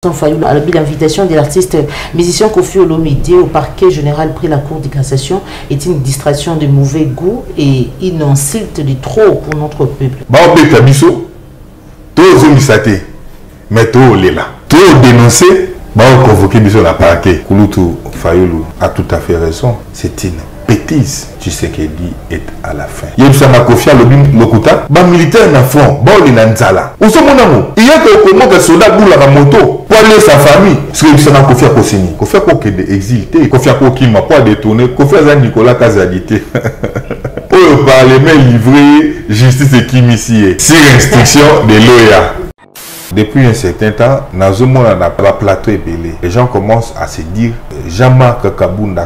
À l'invitation de l'artiste musicien Koffi Olomide au parquet général pris la Cour de cassation est une distraction de mauvais goût et une insulte de trop pour notre peuple. Mais tout dénoncer, convoquer la parquet. Kouloutou Fayulu a tout à fait raison. C'est une bêtise. Tu sais qu'elle dit est à la fin. Il y a une Koffi Olomide lokuta, militaire na front, il y a nzala. Où sont mon amour? Il y a que soldat boule la moto pour aller sa famille. Ce que ça n'a Koffi a signé. Koffi a exilté, Koffi a qui m'a pas détourné, Koffi a Nicolas Kazadité. Pour le parlement livré, justice et qui ici sur instruction de l'OEA. Depuis un certain temps, dans le monde, on a la plateau est belé. Les gens commencent à se dire, Jean-Marc Kaboun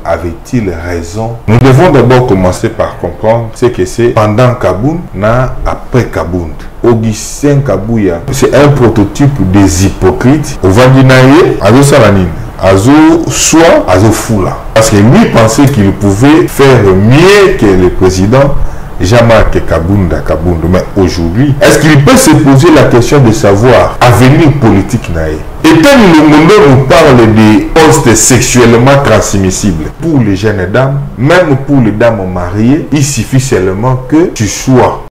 avait-il raison? Nous devons d'abord commencer par comprendre ce que c'est pendant Kaboun, après Kaboun. Augustin Kabouya, c'est un prototype des hypocrites. Au Vandinaye, Azo Salanine, Azo Soa, Azo Foula. Parce que lui pensait qu'il pouvait faire mieux que le président Jean-Marc Kabounda. Mais aujourd'hui, est-ce qu'il peut se poser la question de savoir avenir politique naïe? Et quand le monde nous parle des postes sexuellement transmissibles pour les jeunes dames, même pour les dames mariées, il suffit seulement que tu sois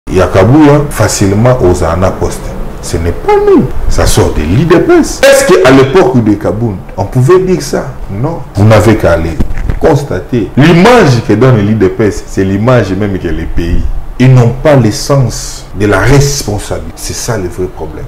Yakabouya facilement aux anapostes. Ce n'est pas nous. Ça sort des lits de presse. Est-ce qu'à l'époque de Kaboun, on pouvait dire ça? Non. Vous n'avez qu'à aller constater. L'image que donne les lits de presse, c'est l'image même que les pays. Ils n'ont pas le sens de la responsabilité. C'est ça le vrai problème.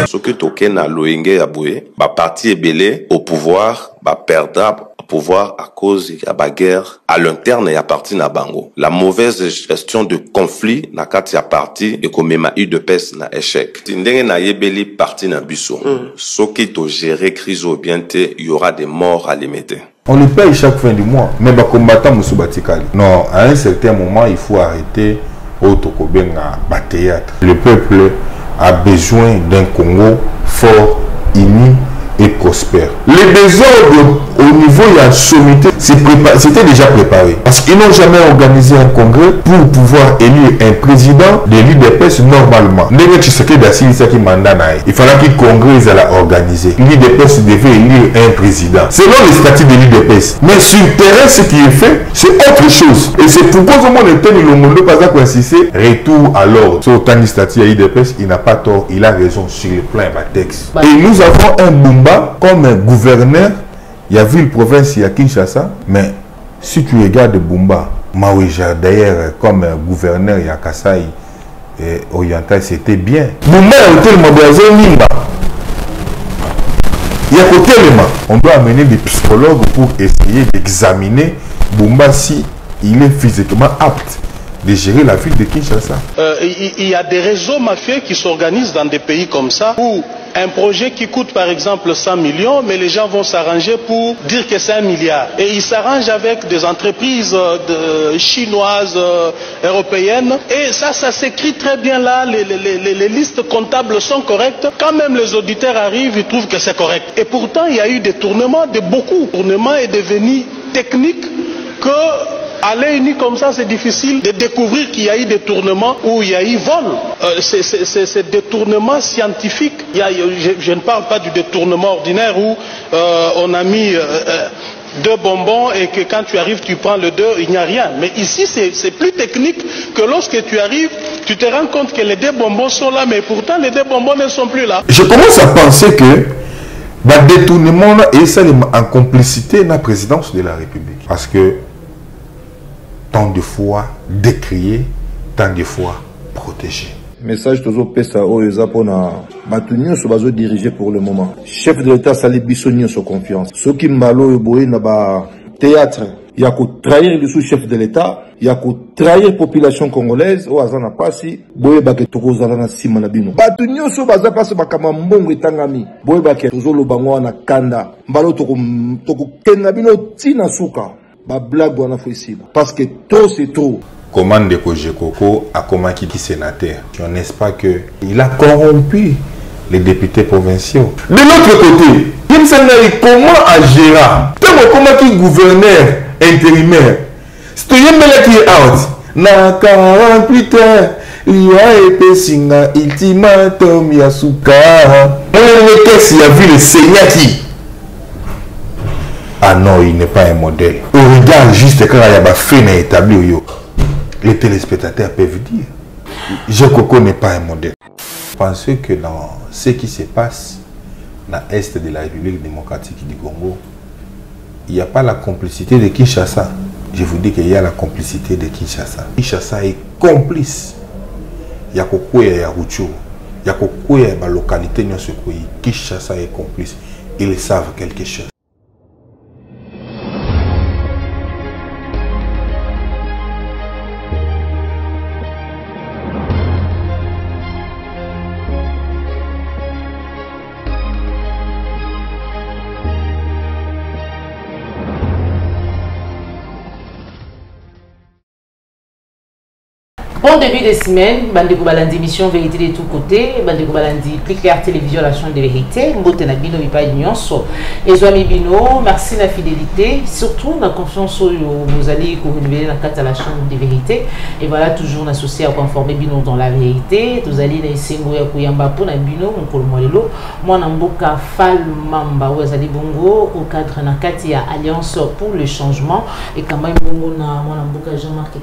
Ce que token a loingue ya boye, ba parti ebele au pouvoir, ba perdre pouvoir à cause de la guerre à l'interne et à partir na bango. La mauvaise gestion de conflit na kati ya parti et comme ma eu de peste na échec. Ndenge na yebeli parti na biso. Soki to gérer crise au bien te, il y aura des morts à les mettre. On le paye chaque fin du mois. Mais les combattants Moussou Batikali. Non, à un certain moment, il faut arrêter au Tokobenga théâtre. Le peuple a besoin d'un Congo fort, uni et prospère. Les désordres au niveau de la sommité, c'était déjà préparé. Parce qu'ils n'ont jamais organisé un congrès pour pouvoir élire un président de l'IDPS normalement. Il fallait que le congrès soit organisé. L'IDPS devait élire un président. Selon les statuts de l'IDPS. Mais sur le terrain, ce qui est fait, c'est autre chose. Et c'est pourquoi le monde était le monde pas insisté. Retour à l'ordre. Sur le statut de l'IDPS, il n'a pas tort. Il a raison sur le plan de texte. Et nous avons un Bumba comme un gouverneur. Il y a ville province, il y a Kinshasa, mais si tu regardes Bumba, Maouija d'ailleurs comme gouverneur, il y a Kasaï et Oriental, c'était bien. Bumba est hôtel Maboisé Nimba. Il y a côté on doit amener des psychologues pour essayer d'examiner Bumba si il est physiquement apte de gérer la ville de Kinshasa. Il y a des réseaux mafieux qui s'organisent dans des pays comme ça où un projet qui coûte par exemple 100 millions, mais les gens vont s'arranger pour dire que c'est 1 milliard. Et ils s'arrangent avec des entreprises chinoises, européennes. Et ça s'écrit très bien là, les listes comptables sont correctes. Quand même les auditeurs arrivent, ils trouvent que c'est correct. Et pourtant, il y a eu des tournements, beaucoup. Le tournement est devenu technique que... Aller uni comme ça, c'est difficile de découvrir qu'il y a eu des tournements où il y a eu vol. C'est des tournements scientifiques. Je ne parle pas du détournement ordinaire où on a mis 2 bonbons et que quand tu arrives, tu prends le 2, il n'y a rien. Mais ici, c'est plus technique que lorsque tu arrives, tu te rends compte que les 2 bonbons sont là, mais pourtant les 2 bonbons ne sont plus là. Je commence à penser que le détournement est ça en complicité de la présidence de la République. Parce que tant de fois décrié, tant de fois protégé. Message toujours pesa o ezapona batunyo so bazo diriger pour le moment. Chef de l'État sali bisonyo so confiance. Ceux qui mbalo boye na ba théâtre, il y a ko trahir le sous-chef de l'État, il y a ko trahir population congolaise o azana pasi boye ba ke tokozala na sima na bino. Batunyo so baza pasi bakama mbongo etangami. Boye ba ke tozolo bango na kanda. Mbalo toko kenga bino tina suka. Parce que trop c'est trop. Comment Ndeko Jekoko a commis qui sénateur? N'est-ce pas que il a corrompu les députés provinciaux. De l'autre côté, comment agira comment qui gouverneur intérimaire c'est qui est out na 48 heures il y a épée singa ultimatum yasuka qu'est-ce qu'il y a vu le Seigneur qui ah non il n'est pas un modèle au regard juste quand il y a fait établi les téléspectateurs peuvent dire Jokoko n'est pas un modèle. Pensez que dans ce qui se passe dans l'Est de la République démocratique du Congo, il n'y a pas la complicité de Kinshasa. Je vous dis qu'il y a la complicité de Kinshasa. Kinshasa est complice. Il y a Kokoya et Rucho. Il y a Kokoya et la localité. Kinshasa est complice. Ils savent quelque chose. Bon début de semaine, Bandeko Balandi émission Vérité de tous côtés, Bandeko Balandi plus clair télévision la chaîne de vérité, Mbote na bino mipa nyonso, Ezwami bino, merci la fidélité, surtout la confiance où vous allez renouveler la carte à la chaîne de vérité et voilà toujours associé à conformer bino dans la vérité, vous allez na isengo ya kuyamba pour na bino mokolo molelo, moi na mboka Fal Mamba wazali bongo au cadre na kati ya Alliance pour le changement et quand même bongo na moi na mboka Jean-Marc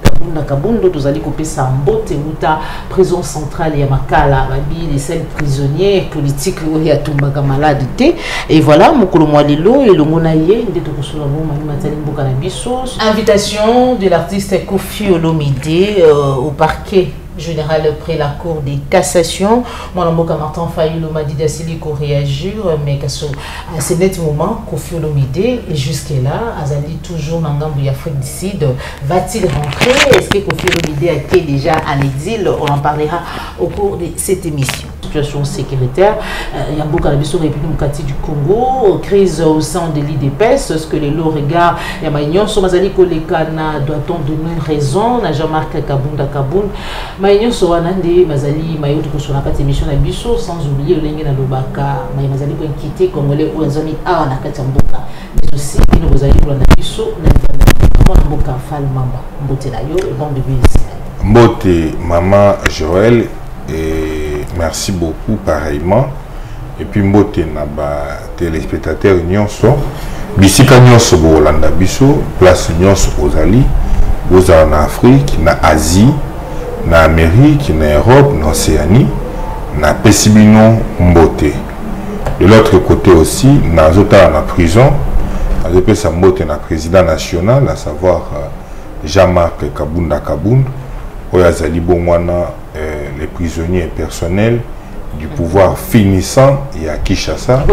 Kabundo vous allez couper ça Mbote Muta, prison centrale ya Makala, babi les seuls prisonniers politiques ya tumbaka malade té et voilà mokolo mwalelo et le monaye ndeto kosula bo mami matali mboka na biso. Invitation de l'artiste Koffi Olomide au parquet général après la cour des cassations. Mon mboka Martin Fayulu m'a dit d'essayer de réagir mais à ce net moment Koffi Olomide et jusque là Azali toujours dans Ngambu Afrique du Sud va-t-il rentrer? Est-ce que Koffi Olomide a été déjà en exil? On en parlera au cours de cette émission. Situation sécuritaire, il y a beaucoup de République du Congo, crise au sein de l'IDPS, ce que les lots regardent, il y a Maïnion, Somazali Kolekana, doit-on donner raison, n'a Jean-Marc Kaboun, Maïnion Soanande, Mazali, Maïot, sur la émission d'Abisso, sans oublier le Lengue Nalobaka, Mazali Konkité, Congolais, ou Azami, ah, on a Katamboka, mais aussi, nous allons pour l'Abisso, comment on a Mboka Fal Mamba, Mbote Nayo, et bon bébé ici. Mbote, maman Joël, et merci beaucoup pareillement et puis mbote na ba téléspectateurs nyonso bisika nyonso bo Holanda biso place nyonso ozali boza en Afrique na Asie na Amérique na Europe na Océanie na pesibino mbote de l'autre côté aussi na zota na prison na pesa mbote na président national à savoir Jean-Marc Kabunda Oyazali Bongwana les prisonniers personnels du pouvoir finissant et à Kinshasa.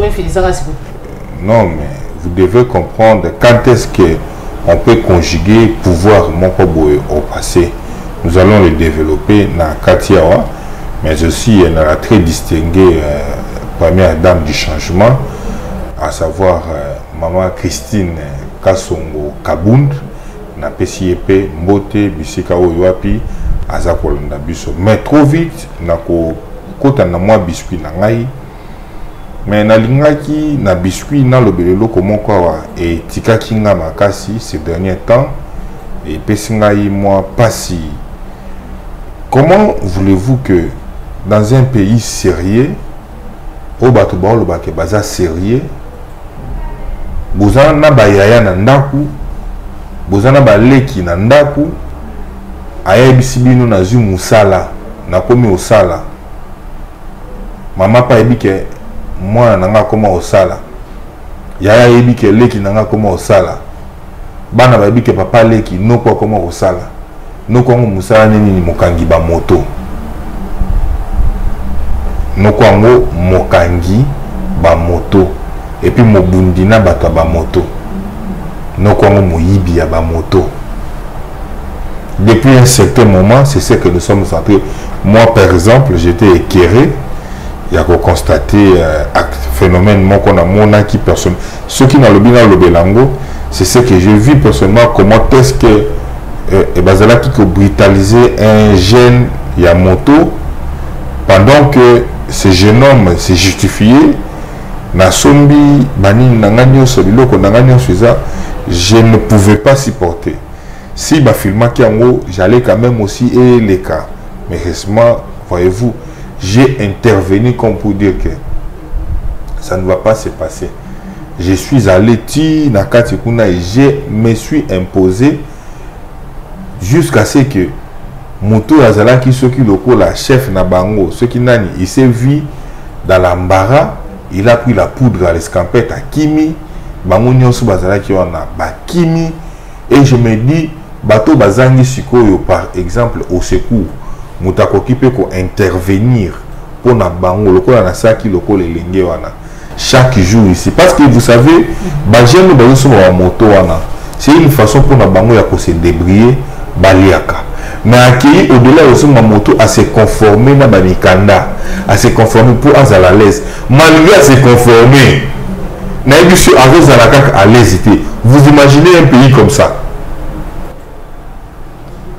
Non, mais vous devez comprendre quand est-ce qu'on peut conjuguer pouvoir Monkoboe au passé. Nous allons le développer dans Katiawa, mais aussi dans la très distinguée première dame du changement, à savoir Maman Christine Kasongo Kabound, na PCP, Mbote, Bisika Oyoapi, Azakolanda biso mais trop vite nako kota na moi biscuit na ngai mais na lingaki na biscuit na lobelelo komoko wa et tikaki nga makasi ces derniers temps et pesingai moi pasi. Comment voulez-vous que dans un pays sérieux au bato ba lobake baza sérieux bozana na bayaya na ndaku bozana ba leki na ndaku ayebisi bino na zu musala na komi osala mama pa ebike mwana nanga koma osala yaya ebike leki nanga koma osala bana ba ebike papa leki noko koma osala noko ngo musala nini mokangi ba moto noko ngo mokangi ba moto et puis mobundina bato ba moto noko ngo moyibi ya ba moto. Depuis un certain moment, c'est ce que nous sommes centrés. Moi, par exemple, j'étais éclairé. Il y a constaté un phénomène qu'on a mon qui personne. Ceux qui n'ont le bien le belango, c'est ce que j'ai vu personnellement. Comment est-ce que Bazala qui a brutalisé un jeune Yamoto pendant que ce jeune homme s'est justifié. Nasombi, Bani, Nanganyo, Sobiloko, Nanganyo, Suiza, je ne pouvais pas supporter. Si ma film Kiango, j'allais quand même aussi et les cas. Mais récemment, voyez-vous, j'ai intervenu comme pour dire que ça ne va pas se passer. Je suis allé Nakati Kuna et je me suis imposé jusqu'à ce que Moto Azala qui s'occupe la chef Nabango, ce qui n'a il s'est vu dans l'embarras, il a pris la poudre à l'escampette à Kimi, Bango Nyonso Bazala qui en a Kimi, et je me dis, Bato Bazangi Sikoyo par exemple au secours, Moutako qui peut intervenir pour Nabango, le col Anasaki, le col Elengue Wana. Chaque jour ici. Parce que vous savez, c'est une façon pour Nabango de se débrouiller. Mais accueillir au-delà de ma moto à se conformer à Banikanda, à se conformer pour être à l'aise. Malgré à se conformer, à l'aise. Vous imaginez un pays comme ça?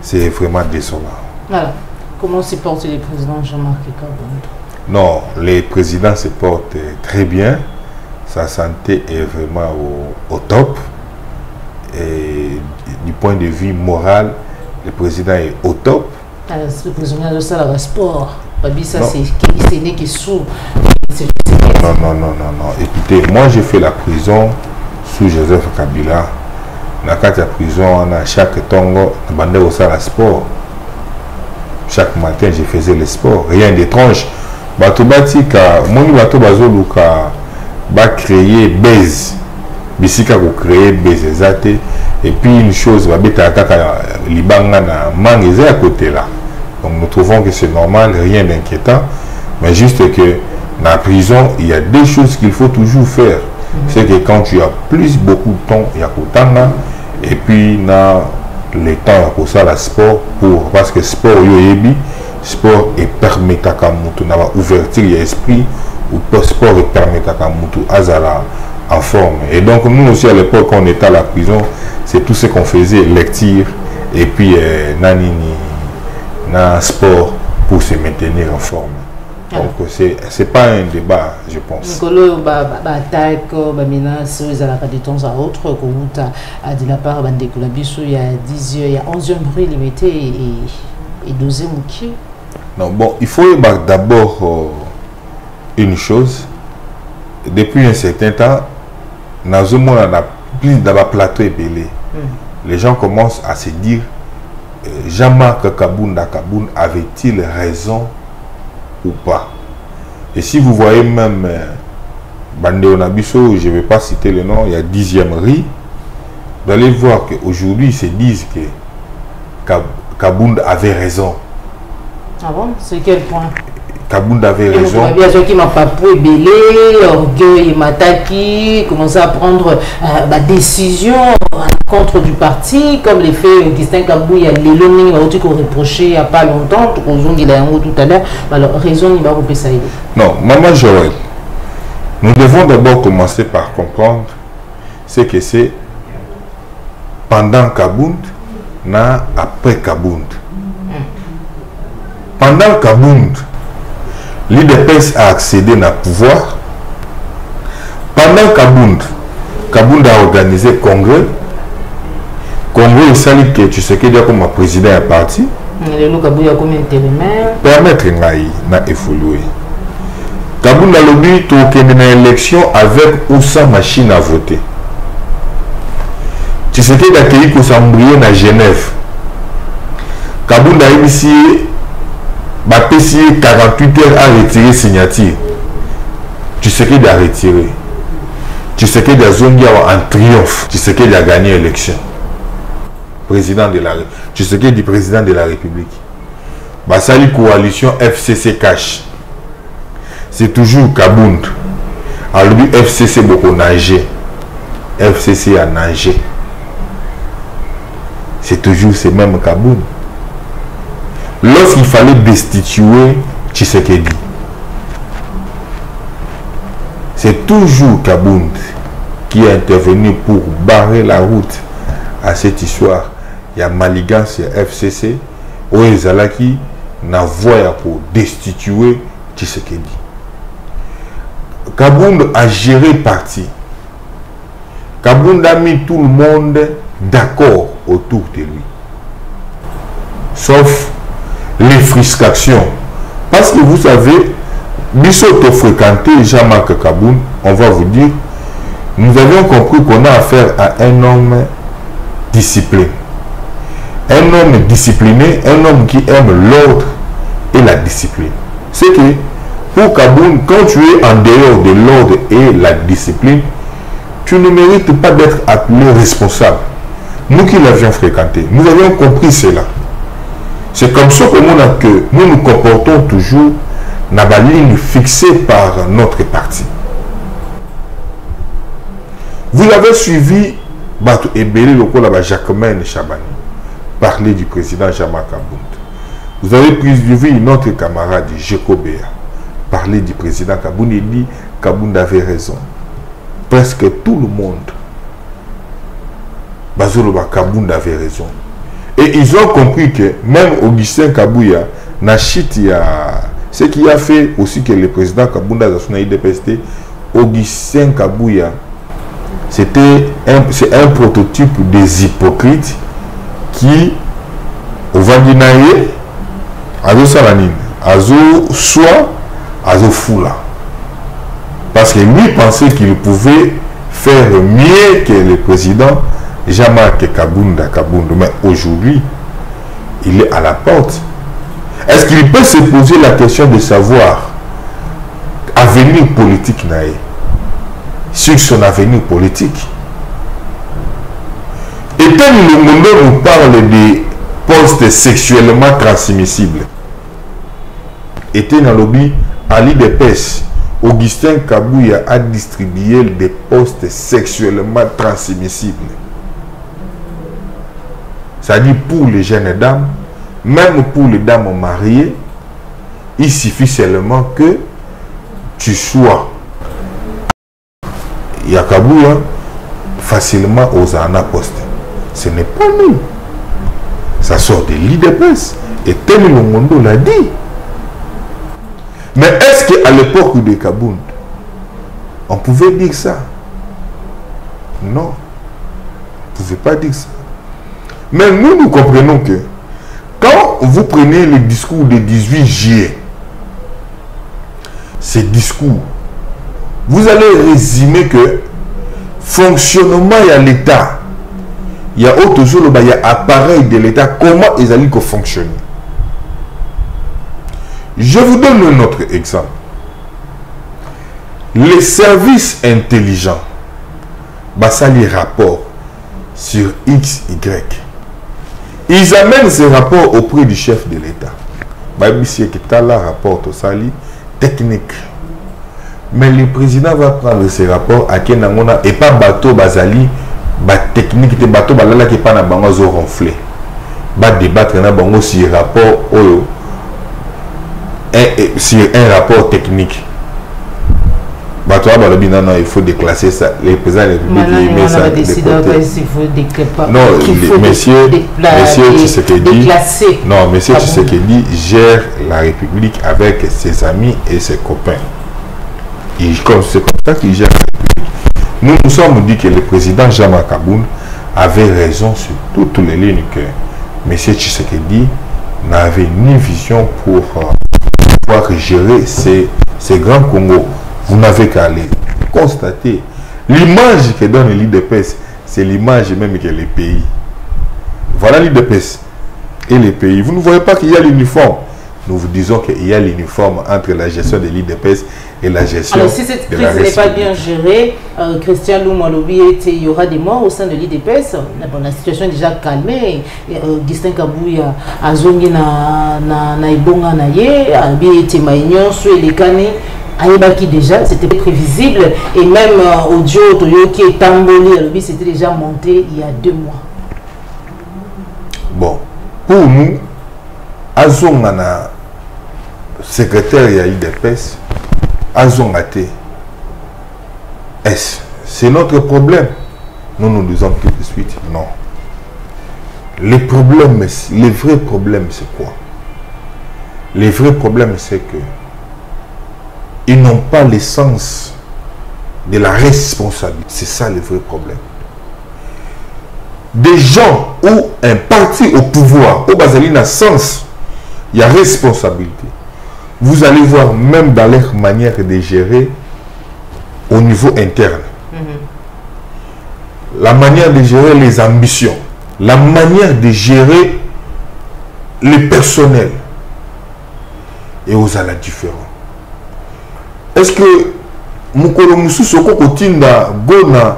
C'est vraiment désolant. Voilà. Comment se porte le président Jean-Marc Kabund? Non, le président se porte très bien. Sa santé est vraiment au top. Et du point de vue moral, le président est au top. Le président de ça, le sport. Ça, c'est né qui sous. Non. Écoutez, moi j'ai fait la prison sous Joseph Kabila. Dans la prison, on a chaque tongo, on a au sport. Chaque matin, je faisais le sport. Rien d'étrange. Batobati ka moni bato bazoluka ba créer base bisika ko créer base exacte et puis une chose va beta kaka libanga na mangeza à côté là. Donc nous trouvons que c'est normal, rien d'inquiétant, mais juste que dans la prison il y a des choses qu'il faut toujours faire. C'est que quand tu as beaucoup de temps il y a kotanga et puis na le temps pour ça la sport pour parce que sport yoyebi sport et permet à Kamutu d'avoir ouverture l'esprit ou sport et permet à Kamutu azala en forme. Et donc nous aussi à l'époque quand on était à la prison, c'est tout ce qu'on faisait, lecture et puis nanini na sport pour se maintenir en forme. Donc c'est pas un débat, je pense. Nicolas attaque menace de temps à autre de la part de il y a 10 il y a 11 bruits limités et 12 mouki. Non, bon, il faut d'abord une chose. Depuis un certain temps, dans plus dans plateau et belé, les gens commencent à se dire Jean-Marc Kabund avait-il raison ou pas? Et si vous voyez même Bandeo Nabiso, je ne vais pas citer le nom, il y a 10e riz, vous allez voir qu'aujourd'hui ils se disent que Kabund avait raison. Ah bon? C'est quel point? Kabund avait raison. Il y a ceux qui m'ont pas pu belé, orgueil, m'attaquer, commencer à prendre ma décision contre du parti, comme les faits Augustin Kabou, il y a les longs qui ont reproché il n'y a pas longtemps, tout à l'heure, alors raison, il va vous ça. Non, Maman Joël, nous devons d'abord commencer par comprendre ce que c'est pendant Kabund, après Kabund. Pendant Kabund, l'IDPS a accédé au pouvoir. Pendant Kabund a organisé congrès. Congrès, il s'allie que tu sais qu'il y a comme président à parti. Permettre à évoluer. Kabund a lobby pour qu'il y ait une élection avec ou sans machine à voter. Tu sais qu'il y a accueilli pour s'embrouiller à Genève. Kabund a initié 48 heures à retirer signature. Tu sais qu'il a retiré. Tu sais qu'il a zone en triomphe. Tu sais qu'il a gagné l'élection. Président de la République. Tu sais qu'il est président de la République. Basali coalition FCC cash. C'est toujours Kabund. Alors lui FCC beaucoup nagé. FCC a nagé. C'est toujours ce même Kabund. Lorsqu'il fallait destituer Tshisekedi, c'est toujours Kabund qui est intervenu pour barrer la route à cette histoire. Il y a Maligance, il y a FCC, Oezalaki n'a voie pour destituer Tshisekedi. Kabound a géré le parti. Kabound a mis tout le monde d'accord autour de lui. Sauf les frustrations. Parce que vous savez, Bissoto fréquenté Jean-Marc Kabound, on va vous dire, nous avions compris qu'on a affaire à un homme discipliné. Un homme discipliné, un homme qui aime l'ordre et la discipline. C'est que pour Kabound, quand tu es en dehors de l'ordre et la discipline, tu ne mérites pas d'être appelé responsable. Nous qui l'avions fréquenté, nous avions compris cela. C'est comme ça que nous nous comportons toujours dans la ligne fixée par notre parti. Vous avez suivi Bato Ebele Lokola Jacquemaine Chabani parler du président Jean-Marc Kabound. Vous avez suivi notre camarade Jekobea parler du président Kabound et dit Kabound avait raison. Presque tout le monde, Bazoloba Kabound avait raison. Et ils ont compris que même Augustin Kabouya, ce qui a fait aussi que le président Kabound a son IDPST, Augustin Kabouya, c'est un prototype des hypocrites qui, au Vandinaye, Azo Salanine, Azo Soa, Azo Foula. Parce que lui pensait qu'il pouvait faire mieux que le président Jean-Marc Kabound. Mais aujourd'hui, il est à la porte. Est-ce qu'il peut se poser la question de savoir avenir politique naïe sur son avenir politique? Et quand le monde nous parle des postes sexuellement transmissibles, et dans le lobby à l'IDPS, Augustin Kabouya a distribué des postes sexuellement transmissibles. C'est-à-dire pour les jeunes dames, même pour les dames mariées, il suffit seulement que tu sois Yakabouya facilement aux anapostes. Ce n'est pas nous. Ça sort de l'IDPS. Et tel le monde l'a dit. Mais est-ce qu'à l'époque de Kabound, on pouvait dire ça? Non. On ne pouvait pas dire ça. Mais nous comprenons que quand vous prenez le discours du 18 juillet, ces discours, vous allez résumer que fonctionnement il y a l'État, il y a autre chose, il y a appareil de l'État, comment ils allaient fonctionner. Je vous donne un autre exemple. Les services intelligents, ça les rapports sur X, Y. Ils amènent ces rapports auprès du chef de l'État. Rapport au sali technique. Mais le président va prendre ces rapports à Kenangona et pas bateau bazali, technique de bateau balala qui pas na bango zo ronflé. Ba débattre na bango sur rapport oyo. Sur un rapport technique. Il faut déclasser ça. Les présidents de la République mettent ça de non, monsieur Tshisekedi, non, monsieur Tshisekedi gère la République avec ses amis et ses copains. C'est comme ça qu'il gère la République. Nous sommes dit que le président Jean-Marc Kabound avait raison sur toutes les lignes que monsieur Tshisekedi n'avait ni vision pour pouvoir gérer ces grands Congos. Vous n'avez qu'à aller constater. L'image que donne l'IDPS, c'est l'image même que les pays. Voilà l'IDPS et les pays. Vous ne voyez pas qu'il y a l'uniforme. Nous vous disons qu'il y a l'uniforme entre la gestion de l'IDPS et la gestion de la République. Alors si cette crise n'est pas bien gérée, Christian Loumalobi, il y aura des morts au sein de l'IDPS. La situation est déjà calmée. Augustin Kabouya a zongi na ibonga na ye, a bien été maignon, sur les canets. Aïbaki déjà, c'était prévisible. Et même audio Toyo qui est tamboli, c'était déjà monté il y a 2 mois. Bon, pour nous, Azongana, secrétaire de l'IDPS, Azongate, c'est notre problème. Nous nous disons tout de suite, non. Le vrai problème, c'est quoi? Le vrai problème, c'est que ils n'ont pas le sens de la responsabilité. C'est ça le vrai problème. Des gens ou un parti au pouvoir, au Bazali n'a sens, il y a responsabilité. Vous allez voir même dans leur manière de gérer au niveau interne. La manière de gérer les ambitions, la manière de gérer le personnel. Et aux ala différents. Est-ce que Mukolo Musu Soko Kotinda Gona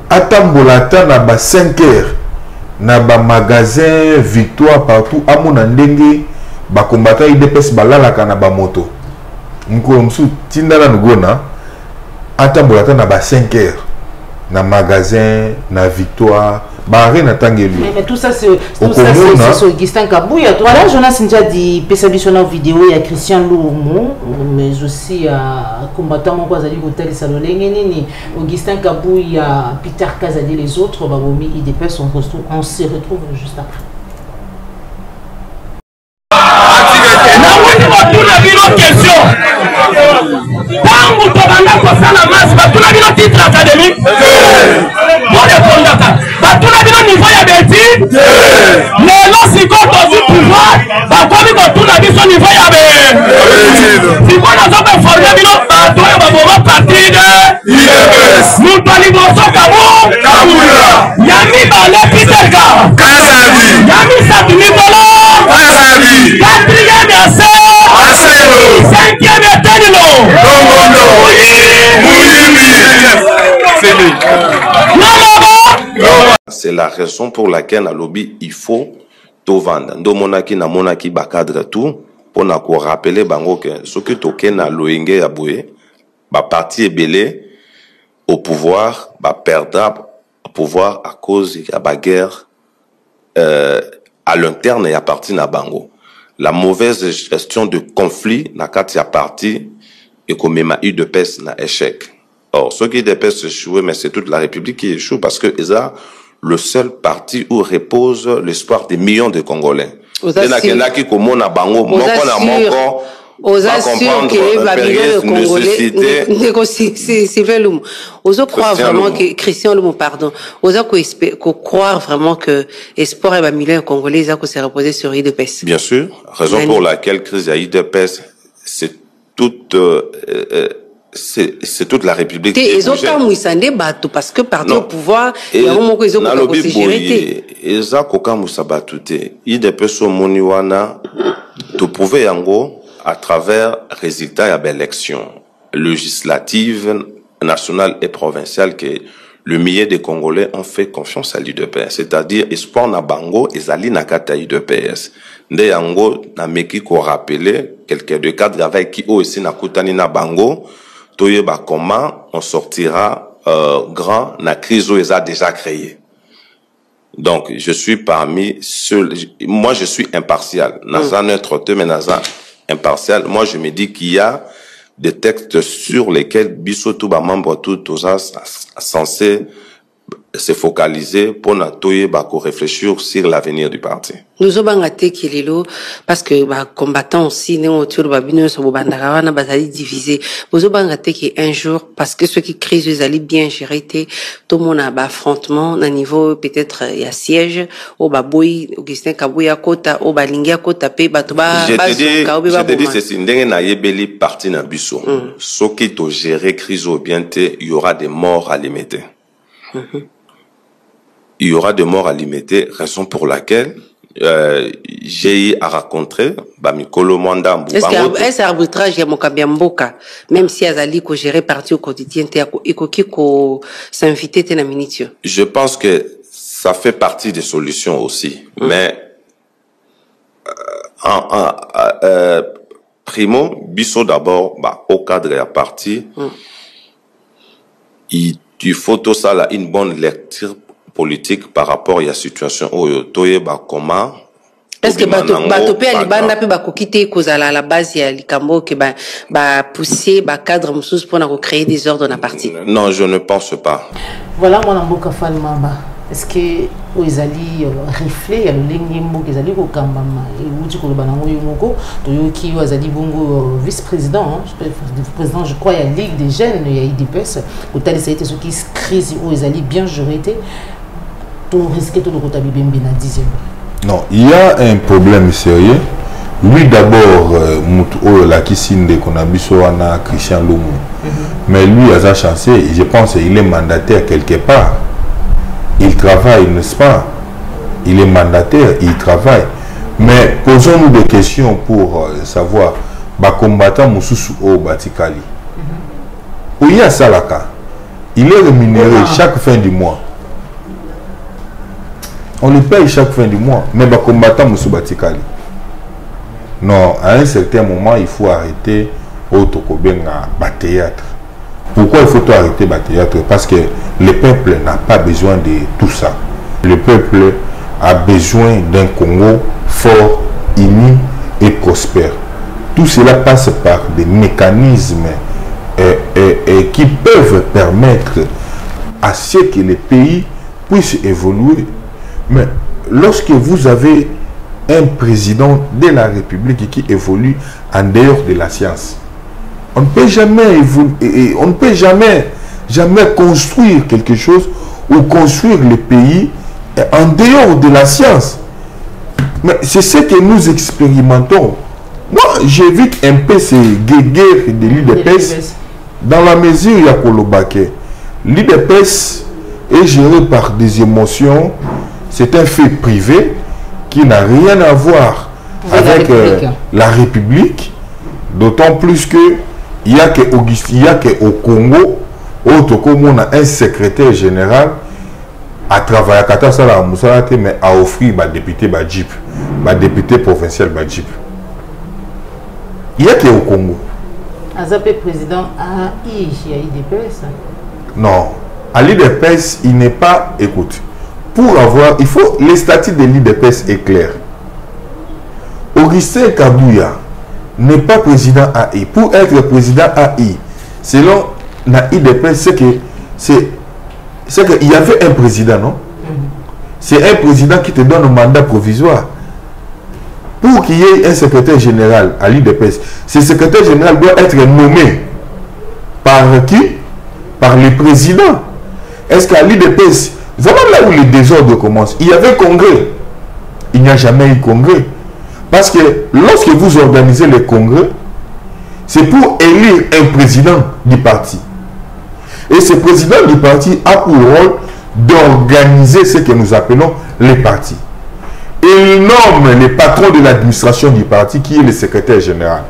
Atambolata na ba 5 heures na ba magasin Victoire partout amona ndenge ba combattant IDPS balalaka na ba moto. Mukolo Musu Tinda na Gona Atambolata na ba 5 heures na magasin na Victoire Barré na tangeli. Mais tout ça c'est Augustin Kabouya. Voilà, Jonas Ndjadi Pesabishona vidéo, il y a Christian Loumo, mais aussi à combattant mon Kwazali Hotel Salolengeni, Augustin Kabouya, Peter Kazadi, les autres, Babomi, IDPS, on se retrouve juste après. C'est la raison pour laquelle à lobby il faut tout vendre. Ndo monaki na monaki bakadre tout pour na ko rappeler bango que ce que token na loenge ya boye ba parti ebele au pouvoir ba perdre pouvoir à cause de la guerre à l'interne et à partir na bango. La mauvaise gestion de conflit na kati ya parti et comme ma UDPS na échec. Or ceux qui UDPS échouent mais c'est toute la République qui échoue parce que ils le seul parti où repose l'espoir des millions de Congolais. Aux assure croire vraiment que Christian Lumu, pardon, croire vraiment que espoir et millions de Congolais se reposer sur IDPS. Bien sûr, raison pour laquelle crise à IDPS, c'est toute c'est toute la République. Ils ont parce que parti au pouvoir, il y a un moment qu'ils ont géré. Ils ont IDPS au Moniwana, tout prouver yango à travers résultats de l'élection législative, nationale et provinciale que le millier des Congolais ont fait confiance à l'IDPS. C'est-à-dire, espoir na bango, et zali na kata IDPS. Nde yango, na meki ko rappeler, quelqu'un de cadre avec qui aussi na kutani na bango, toyeba comment on sortira grand, na crise où ils a déjà créé. Donc, je suis parmi ceux, moi je suis impartial. Naza neutre, mais naza impartial. Moi je me dis qu'il y a des textes sur lesquels Bissotou, membre tout, censé se focaliser pour réfléchir sur l'avenir du parti. Nous avons Kililo parce que combattants aussi nous autour babino so bandarawana bazali divisé. Nous avons un jour parce que ceux qui crient ils allaient bien gérer tout le monde a affrontement à niveau peut-être il y a siège au baboy Augustin Kabouya kota au balingia kota pe batuba je te dis c'est ndenge na yebeli parti na biso. Ceux qui to gérer crise au bien il y aura des morts à limiter. Il y aura des morts à limiter, raison pour laquelle j'ai eu à rencontrer Bamikolo Mwanda. Est-ce arbitrage ya mokabia mboka même si azali ko gérer parti au quotidien ikoki ko s'inviter te na minitio. Je pense que ça fait partie des solutions aussi, mais primo biso d'abord au cadre ya parti il faut tout ça là une bonne lecture politique par rapport à la situation où comment est-ce que batopé alibanda pe bakokite kozala la base ya likambo que pousser cadre mususu pour créer des ordres dans la partie. Non, je ne pense pas. Voilà mon amboka fan mamba. est-ce que vous allez réfléchir à l'ensemble que vous allez au Kambama et vous dites que vous allez qui vous allez bongo vice-président, président, je crois, il y a la Ligue des jeunes, il y a IDPS, vous allez essayer de ce qui crise où vous allez bien gérer, tout risquer tout le côté bien bien à 10e. Non, il y a un problème sérieux. Lui d'abord, la Kissinde qu'on a vu sur Christian Lomo, mais lui a chancé, je pense qu'il est mandataire quelque part. Il travaille, n'est-ce pas? Il est mandataire, il travaille. Mais posons-nous des questions pour savoir, combattant Moussoussou au Batikali. Où il y a Salaka, il est rémunéré chaque fin du mois. On le paye chaque fin du mois, mais combattant Moussou Batikali. Non, à un certain moment, il faut arrêter au Tokobenga théâtre. Pourquoi il faut arrêter le théâtre? Parce que le peuple n'a pas besoin de tout ça. Le peuple a besoin d'un Congo fort, uni et prospère. Tout cela passe par des mécanismes qui peuvent permettre à ce que les pays puissent évoluer. Mais lorsque vous avez un président de la République qui évolue en dehors de la science, on ne peut jamais évoluer, on ne peut jamais construire quelque chose ou construire le pays en dehors de la science. Mais c'est ce que nous expérimentons. Moi, j'évite un peu ces guerres de l'IDPS dans la mesure où il y a Kolobake. L'IDPS est géré par des émotions. C'est un fait privé qui n'a rien à voir avec la République. D'autant plus que il y a qu'au Congo, on a un secrétaire général à travailler à Katasala Moussalate, mais à offrir un député Badjip, un député provincial Badjip. Il y a qu'au Congo. Azapé président à IDPS. Non, à l'IDPS, il n'est pas. Écoute, pour avoir, il faut. Les statuts de l'IDPS est clair. Augustin Kabouya n'est pas président AI. Pour être président AI, selon la IDPS, c'est qu'il y avait un président, non? C'est un président qui te donne un mandat provisoire. Pour qu'il y ait un secrétaire général à l'IDPS, ce secrétaire général doit être nommé par qui? Par le président. Est-ce qu'à l'IDPS, vraiment là où les désordres commencent, il y avait congrès. Il n'y a jamais eu congrès. Parce que lorsque vous organisez les congrès, c'est pour élire un président du parti. Et ce président du parti a pour rôle d'organiser ce que nous appelons les partis. Et il nomme le patron de l'administration du parti qui est le secrétaire général.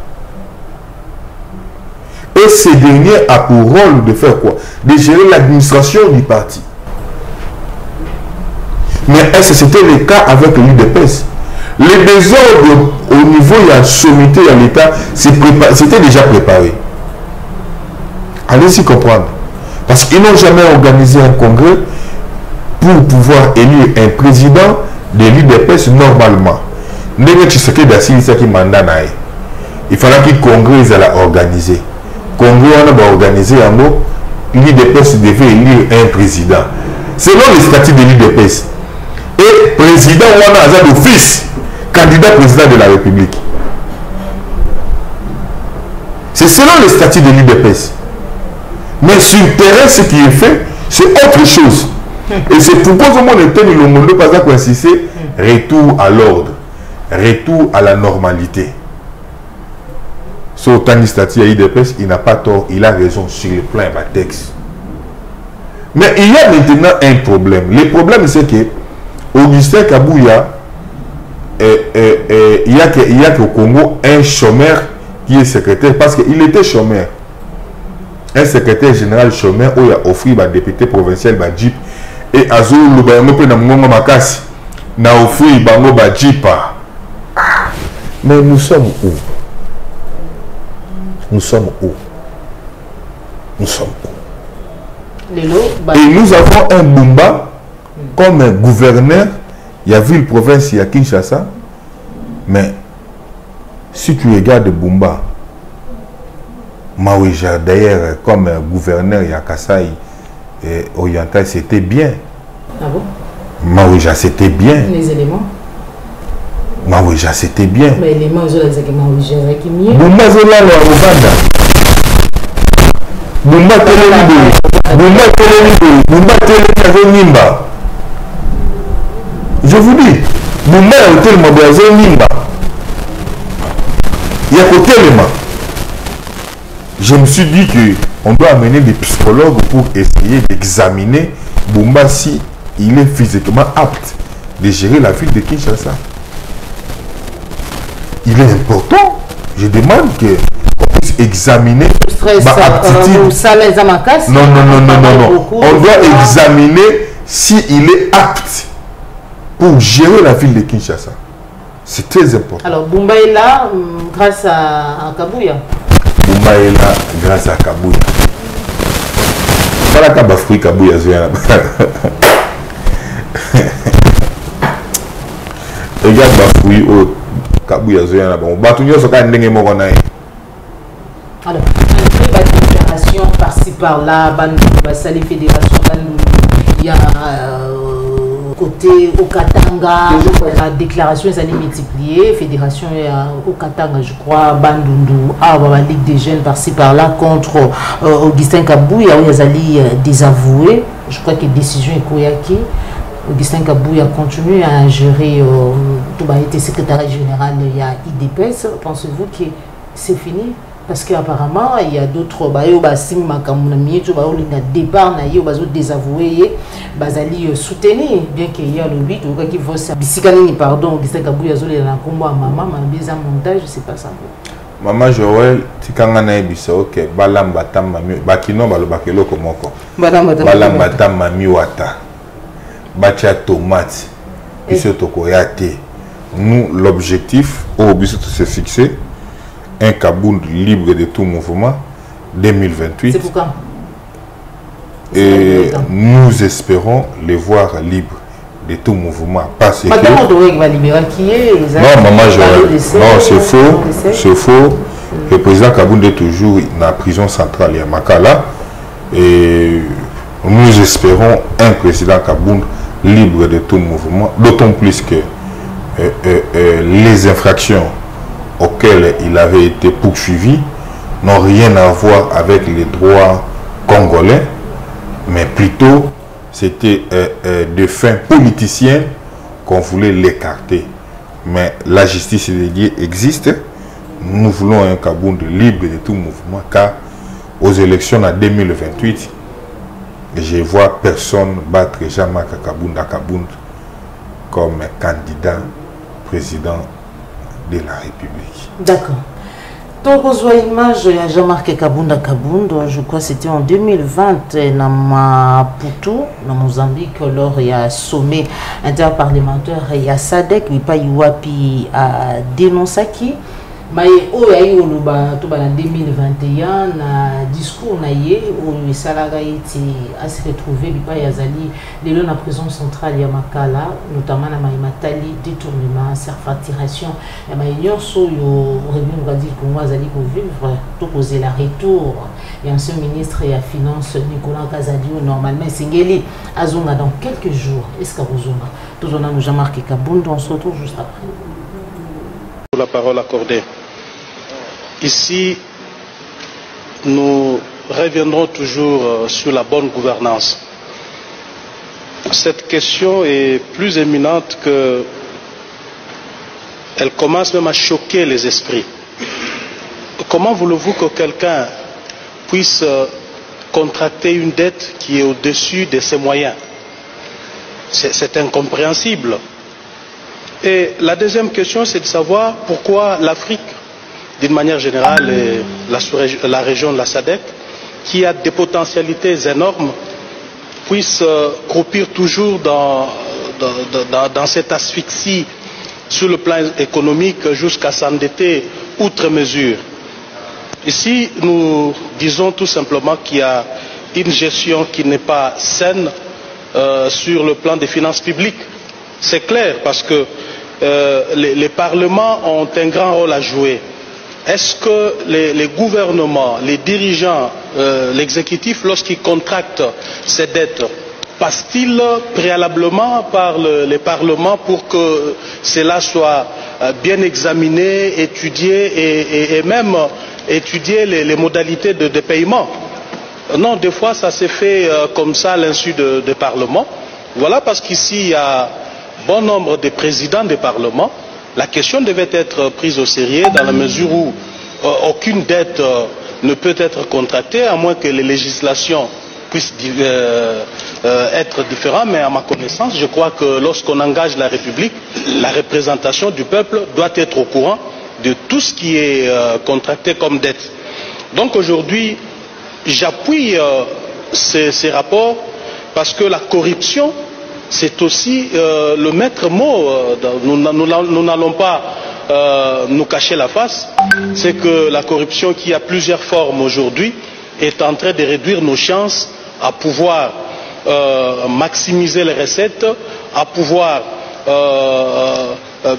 Et ce dernier a pour rôle de faire quoi? De gérer l'administration du parti. Mais est-ce que c'était le cas avec l'UDPS? Les désordres au niveau de la sommité à l'État, c'était déjà préparé. Allez-y comprendre. Parce qu'ils n'ont jamais organisé un congrès pour pouvoir élire un président de l'UDPS normalement. Il fallait que le congrès soit organisé. Le congrès a organisé en mot, l'UDPS devait élire un président. Selon les statuts de l'UDPS. Et président Wana a d'office, candidat président de la République. C'est selon les statuts de l'UDPS. Mais sur le terrain, ce qui est fait, c'est autre chose. Et c'est pourquoi on était le monde pas à insister, retour à l'ordre, retour à la normalité. Sur le statut à l'UDPS, il n'a pas tort, il a raison sur le plan de texte. Mais il y a maintenant un problème. Le problème, c'est que Augustin Kabouya, il y a qu'au Congo un chômeur qui est secrétaire, parce qu'il était chômeur. Un secrétaire général chômeur où il a offert un député provincial Badjip et Azou Lubayamo na Mgongo Makasi n'a offert Bango Badjipa. Mais nous sommes où? Nous sommes où? Nous sommes où? Et nous avons un Bumba comme un gouverneur. Il y a ville province, il y a Kinshasa. Mais si tu regardes Bumba, Maouija, d'ailleurs, comme gouverneur, il y a Kassai et Oriental, c'était bien. Ah bon? Maouija, c'était bien. Les éléments. Maouija, c'était bien. Mais les éléments, ils ont dit que Maouija, c'est mieux. Bumba Zola, Rwanda. Bumba Nimba. Je vous dis, Bumba Hotel Mabazo Nimba. Il y a côté élément. Je me suis dit qu'on doit amener des psychologues pour essayer d'examiner Bumba si il est physiquement apte de gérer la ville de Kinshasa. Il est important. Je demande qu'on puisse examiner ma aptitude. Non. On doit examiner s'il est apte pour gérer la ville de Kinshasa. C'est très important. Alors, Bumba est là grâce à Kabouya. Bumba est là grâce à Kabouya. Voilà Kabafri Kabouya. Regarde Bafoui au Kabouya. Alors, la déclaration par-ci par-là, les fédérations, il y a côté au Katanga, la déclaration est multipliée, fédération au Katanga, je crois, Bandundu, la Ligue des jeunes par-ci par-là contre Augustin Kabouya, il y a désavoué, je crois que la décision est Koyaki. Augustin Kabouya continue à gérer, tout a été secrétaire général, il y a IDPS, pensez-vous que c'est fini? Parce qu'apparemment, il y a d'autres départ, désavoué, soutenir, bien qu'il y a le 8, qui vont pardon, Augustin Kabouya, maman, montage, c'est pas ça. Maman Joël, tu as dit que Balambata Mami, Bakino Balobakelo Komoko, Balambata Mami Wata, Bacha Tomate, Bisotokoyate. Nous, l'objectif, au but de se fixer, un Kabound libre de tout mouvement 2028. C'est pourquoi? Et nous espérons les voir libres de tout mouvement. Parce que... Non, maman Joël, non, c'est faux. C'est faux. Le président Kabound est toujours dans la prison centrale à Makala. Et nous espérons un président Kabound libre de tout mouvement. D'autant plus que les infractions auxquels il avait été poursuivi n'ont rien à voir avec les droits congolais, mais plutôt c'était de fins politiciennes qu'on voulait l'écarter. Mais la justice dédiée existe. Nous voulons un Kabound libre de tout mouvement, car aux élections en 2028, je vois personne battre Jean-Marc Kabound comme candidat président de la République. D'accord. Donc, on voit l'image de Jean-Marc Kabound, je crois que c'était en 2020, dans Maputo, dans Mozambique, lors il y a un sommet interparlementaire, il y a SADC, il y a Iwapi à dénoncer mais en 2021, na discours naïe où Salaga a se retrouvé les la prison centrale Yamakala, notamment na Matali, détournement, serfatiration, et maïnion so yo revenu va dire qu'on va aller vivre tout poser la retour et ancien ministre et à finance Nicolas Kazadio normalement Singeli Azonga dans quelques jours. Est-ce que Azonga tout on a nous Jean-Marc Kabound, on se retrouve juste après. Pour la parole accordée. Ici, nous reviendrons toujours sur la bonne gouvernance. Cette question est plus éminente que elle commence même à choquer les esprits. Comment voulez-vous que quelqu'un puisse contracter une dette qui est au-dessus de ses moyens? C'est incompréhensible. Et la deuxième question, c'est de savoir pourquoi l'Afrique, d'une manière générale, et la région de la SADC, qui a des potentialités énormes, puisse croupir toujours dans cette asphyxie sur le plan économique jusqu'à s'endetter outre mesure. Ici, nous disons tout simplement qu'il y a une gestion qui n'est pas saine sur le plan des finances publiques. C'est clair parce que les parlements ont un grand rôle à jouer. Est-ce que les gouvernements, les dirigeants, l'exécutif, lorsqu'ils contractent ces dettes, passe-t-il préalablement par les parlements pour que cela soit bien examiné, étudié et même étudier les modalités de paiement? Non, des fois ça s'est fait comme ça à l'insu des parlements. Voilà, parce qu'ici il y a bon nombre de présidents des parlements. La question devait être prise au sérieux dans la mesure où aucune dette ne peut être contractée à moins que les législations puissent être différentes. Mais à ma connaissance, je crois que lorsqu'on engage la République, la représentation du peuple doit être au courant de tout ce qui est contracté comme dette. Donc aujourd'hui, j'appuie ces rapports parce que la corruption, c'est aussi le maître mot. Nous n'allons pas nous cacher la face. C'est que la corruption, qui a plusieurs formes aujourd'hui, est en train de réduire nos chances à pouvoir maximiser les recettes, à pouvoir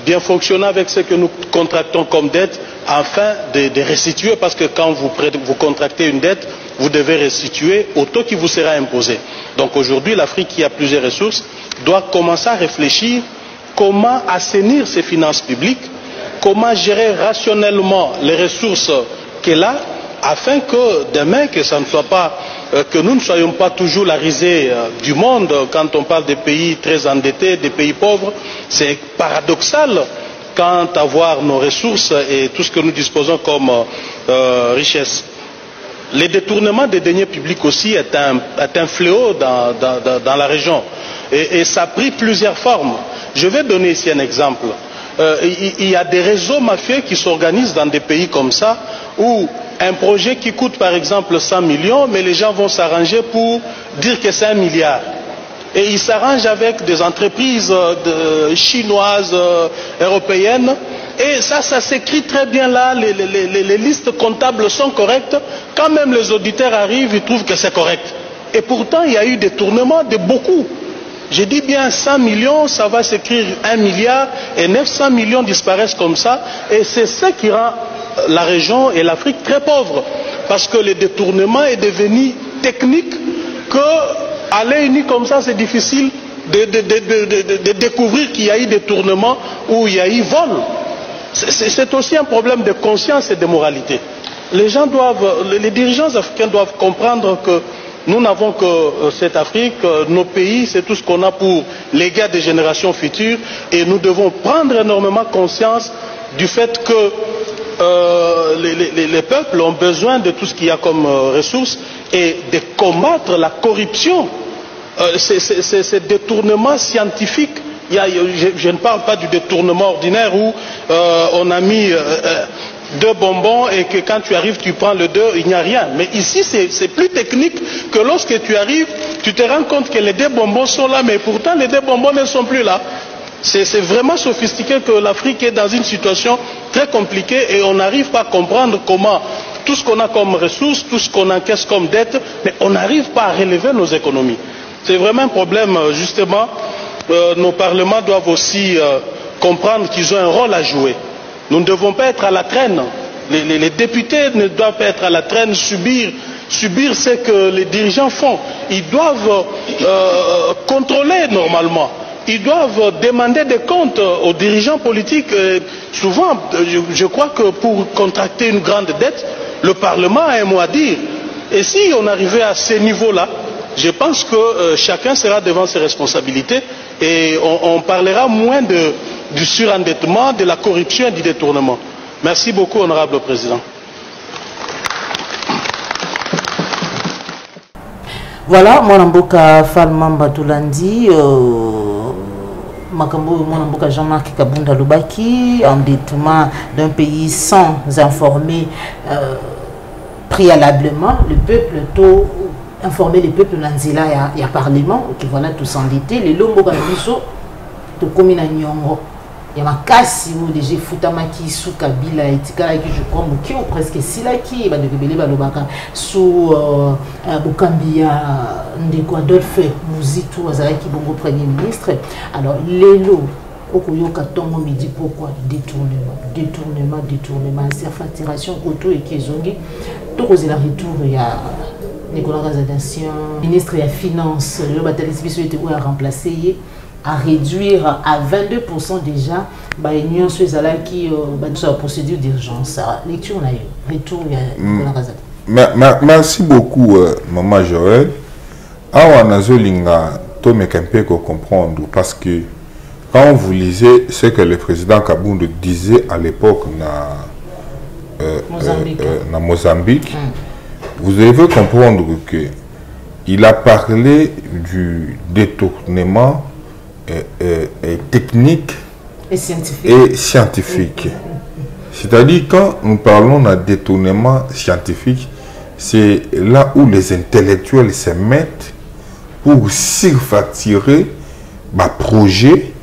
bien fonctionner avec ce que nous contractons comme dette, afin de restituer, parce que quand vous contractez une dette, vous devez restituer au taux qui vous sera imposé. Donc aujourd'hui, l'Afrique, qui a plusieurs ressources, doit commencer à réfléchir comment assainir ses finances publiques, comment gérer rationnellement les ressources qu'elle a, afin que demain, que ça ne soit pas, que nous ne soyons pas toujours la risée du monde quand on parle des pays très endettés, des pays pauvres. C'est paradoxal quant à voir nos ressources et tout ce que nous disposons comme richesse. Le détournement des deniers publics aussi est un fléau dans la région et ça a pris plusieurs formes. Je vais donner ici un exemple. Il y a des réseaux mafieux qui s'organisent dans des pays comme ça, où un projet qui coûte par exemple 100 millions, mais les gens vont s'arranger pour dire que c'est 1 milliard. Et ils s'arrangent avec des entreprises chinoises, européennes. Et ça s'écrit très bien là, les listes comptables sont correctes. Quand même les auditeurs arrivent, ils trouvent que c'est correct. Et pourtant, il y a eu des tournements de beaucoup. Je dis bien 100 millions, ça va s'écrire 1 milliard, et 900 millions disparaissent comme ça. Et c'est ça qui rend la région et l'Afrique très pauvres. Parce que le détournement est devenu technique, qu'à l'œil uni comme ça, c'est difficile de découvrir qu'il y a eu détournement ou il y a eu vol. C'est aussi un problème de conscience et de moralité. Les dirigeants africains doivent comprendre que nous n'avons que cette Afrique, nos pays, c'est tout ce qu'on a pour léguer à des générations futures, et nous devons prendre énormément conscience du fait que les peuples ont besoin de tout ce qu'il y a comme ressources et de combattre la corruption, ces détournements scientifiques. Je ne parle pas du détournement ordinaire où on a mis 2 bonbons et que quand tu arrives tu prends le 2, il n'y a rien. Mais ici c'est plus technique, que lorsque tu arrives tu te rends compte que les 2 bonbons sont là, mais pourtant les 2 bonbons ne sont plus là. C'est vraiment sophistiqué, que l'Afrique est dans une situation très compliquée et on n'arrive pas à comprendre comment tout ce qu'on a comme ressources, tout ce qu'on encaisse comme dette, mais on n'arrive pas à relever nos économies. C'est vraiment un problème. Justement, nos parlements doivent aussi comprendre qu'ils ont un rôle à jouer. Nous ne devons pas être à la traîne. Les députés ne doivent pas être à la traîne, subir ce que les dirigeants font. Ils doivent contrôler normalement. Ils doivent demander des comptes aux dirigeants politiques. Souvent, je crois que pour contracter une grande dette, le Parlement a un mot à dire. Et si on arrivait à ces niveaux-là, je pense que chacun sera devant ses responsabilités et on parlera moins du surendettement, de la corruption et du détournement. Merci beaucoup, honorable président. Voilà, Mwanamboka Falmamba Toulandi, Makambo Mwanamboka Jean-Marc Kabunda Lubaki, endettement d'un pays sans informer préalablement le peuple, informer le peuple Nanzila, il y a parlement, qui voilà tout s'endetter, les lombo Kanabiso, tout comme na Nyongo. Il y a ma casse, où déjà Futamaki, sous Kabila, et Tikalaki, je crois, qui ont presque Silaki, et de Bébélé Balobaka, sous Bukambia, Ndeko Adolphe, Mouzitou, Azaraki, Bongo Premier ministre. Alors, Lélo, Okoyoka Tongo Midi, pourquoi détournement, facturation, Koto et Kézongi, tout la retour, il y a Nicolas Razadation, ministre des Finances, le bataille a remplacé, à réduire à 22% déjà l'union qui la procédure d'urgence. Lecture, on a eu. Retour, Nicolas Razadation. Merci beaucoup, Maman Joël. Awa nazolinga to mekampe ko comprendre parce que quand vous lisez ce que le président Kabound disait à l'époque na Mozambique, vous devez comprendre que il a parlé du détournement technique et scientifique. C'est-à-dire quand nous parlons d'un détournement scientifique, c'est là où les intellectuels se mettent pour surfacturer ma projet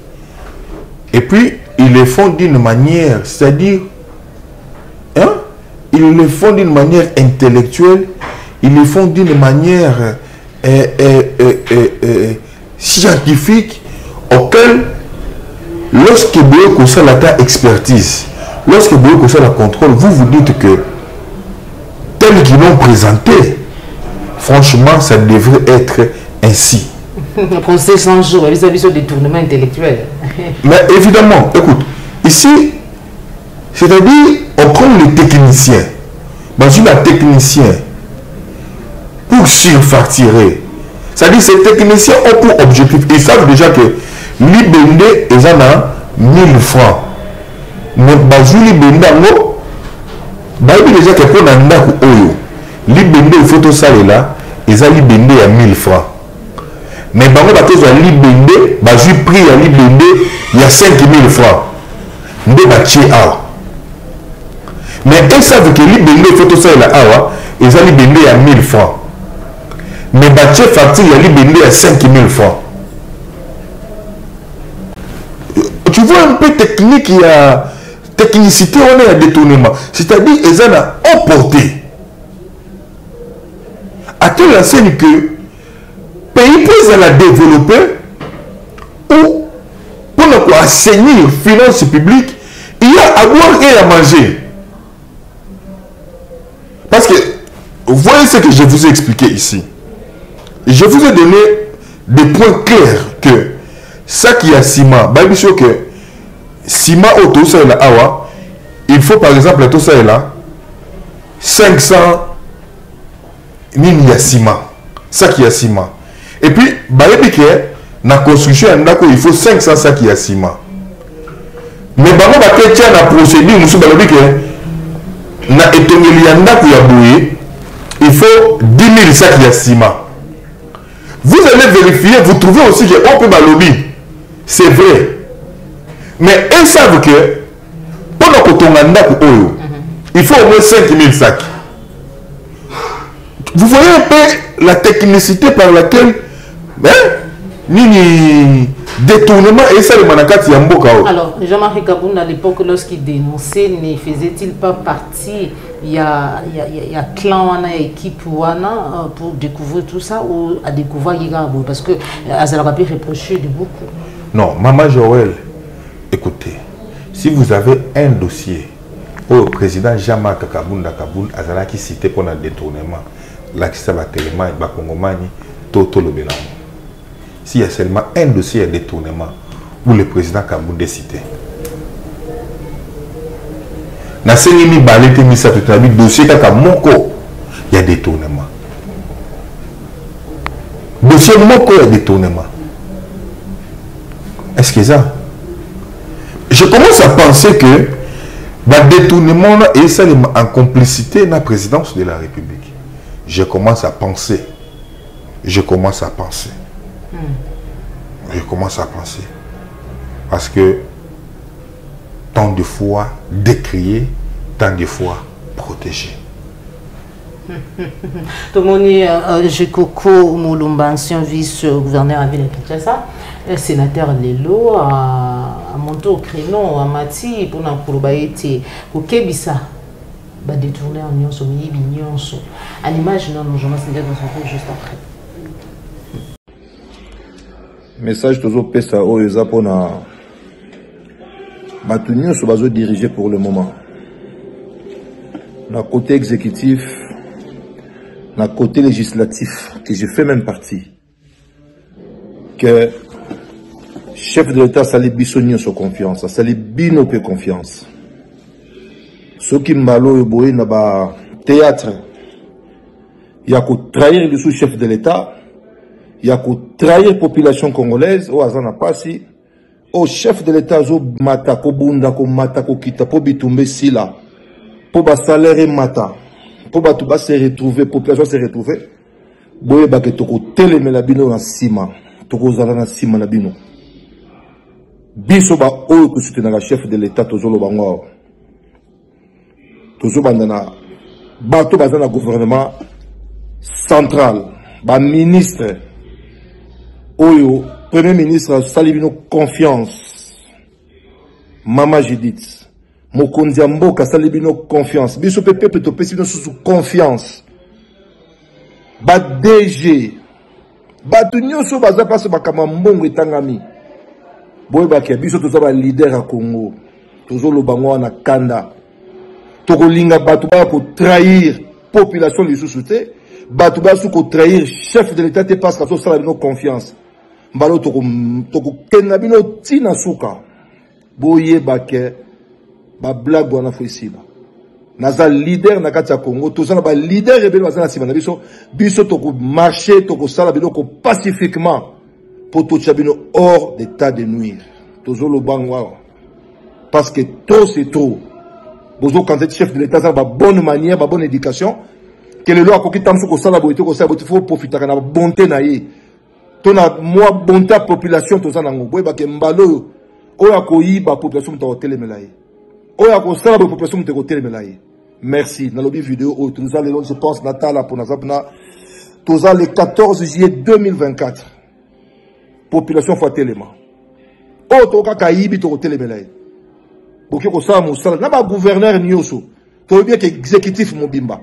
et puis ils le font d'une manière, c'est-à-dire ils le font d'une manière intellectuelle, ils le font d'une manière scientifique auquel lorsque vous avez la expertise, lorsque vous avez la contrôle, vous vous dites que tel qu'ils l'ont présenté, franchement ça devrait être ainsi. Le procès 100 jours vis-à-vis du détournement intellectuel. Mais évidemment, écoute, ici, c'est-à-dire, on prend les techniciens. Dans une technicien, pour surfacturer. C'est-à-dire, ces techniciens ont pour objectif, ils savent déjà que l'IBND est à 1000 francs. Mais l'IBND, déjà que pour l'IBND, il faut tout ça là, ils ont l'IBND à 1000 francs. Mais bango bateau à l'IBND, j'ai pris à l'IBND, il y a 5000 francs. Ndé baché awa. Mais ils savent que l'IBND faut tout ça là awa, ils ont l'IBND à 1000 francs. Mais baché facture il y a l'IBND à 5000 francs. Tu vois un peu technique, il y a technicité, on est à détournement. C'est-à-dire ils ont emporté. À telle enseigne que pays peut la développer ou pour ne pas assainir finances publiques, il y a à boire et à manger. Parce que vous voyez ce que je vous ai expliqué ici. Je vous ai donné des points clairs que ça qui a ciment, que ciment au tout ça là, il faut par exemple tout ça là 500 nini ya ciment, ça qui a ciment. Et puis, la construction, il faut 500 sacs de ciment. Mais la procédure, il faut 10 000 sacs de ciment. Vous allez vérifier, vous trouvez aussi qu'on peut lobby. C'est vrai. Mais ils savent que pour il faut au moins 5 000 sacs. Vous voyez un peu la technicité par laquelle ni détournement et ça le manakati ya mboka. Alors, Jean-Marie Kabound à l'époque lorsqu'il dénonçait, ne faisait-il pas partie il y a clan wana équipe wana pour découvrir tout ça ou à découvrir Yigabo parce que Azala pu reprocher de beaucoup. Non, Maman Joël, écoutez, si vous avez un dossier au président Jean-Marc Kabound Azala qui cité pour un détournement, là qui s'abat tellement ba Congomani toto le bilan. S'il y a seulement un dossier de détournement où le président Kabound est cité. Dans ce dossier il y a détournement. Dossier Moko, il y a détournement. Est-ce que ça? Je commence à penser que le détournement est seulement en complicité dans la présidence de la République. Je commence à penser. Je commence à penser. Parce que tant de fois décrié, tant de fois protégé. Tomoni Jekoko Moulumba, ancien vice-gouverneur à Ville de Kinshasa, sénateur Lelo a monté au créneau à Mati pour n'importe au Kébissa. Détourner en Nyonso, Nyonso. À l'image, non, nous allons se juste après. Message toujours pesa au Japona. Batunio se bazo dirigé pour le moment. Na côté exécutif, dans le côté législatif, que je fais même partie, que chef de l'État, ça les bisonniers sur confiance, ça les binopé confiance. Ceux qui m'ont boé dans le théâtre, il y a qu'à trahir le sous-chef de l'État, il y a qu'à trahir la population congolaise, au hasard n'a pas si, au chef de l'État, zo mata, ko bunda, ko mata, ko kita, po bitumbe sila, po ba salaire mata, po ba tuba se retrouver, population se retrouver, boye ba ke toko teleme la bino na sima, toko zala na sima na bino. Biso ba oyo ko soutenir chef de l'État, tozo lo bango. Tozo bandana, bato bazana gouvernement central, ba ministre, oyo, premier ministre, salibino confiance. Mama Judith, Mokondia Mboka, salibino confiance. Biso pepe to pesino sous confiance. Ba DG, ba tunyoso baza paso bakama mbongo etangami. Boye ba ke biso toza ba leader à Congo. Tozo lo bango na kanda. Toko linga batu ba ko trahir population li sous-souté. Batu ba su ko trahir chef de l'État te passe ka so salibino confiance. Mbalo toko kena bino tina suka. Boye bake ba blague wana fo ici ba. Naza leader na kati ya Congo, tozana ba leader rebelle bazana sima na biso, biso toko marcher, toko sala bino ko pacifiquement pour tout bino hors d'état de nuire. Tozolo bangwa. Parce que trop c'est trop. Bozo quand êtes chef de l'État ça ba bonne manière, ba bonne éducation, que le loi ko kitamsu ko sala boito ko sala boito faut profiter na bonté na ye. Tona moi bonté à population tozana ngobwe ba ke mbalo oya ko yiba population mta hotel melaye. Oya ko sala population mta hotel melaye. Merci. Dans lobby vidéo où nous allons je pense Natala pour nazapna toza le 14 juillet 2024. Population fa telema. O to ka yibi to hotel melaye. Boki ko sala musala na ba gouverneur nyoso. To bien que exécutif mobimba.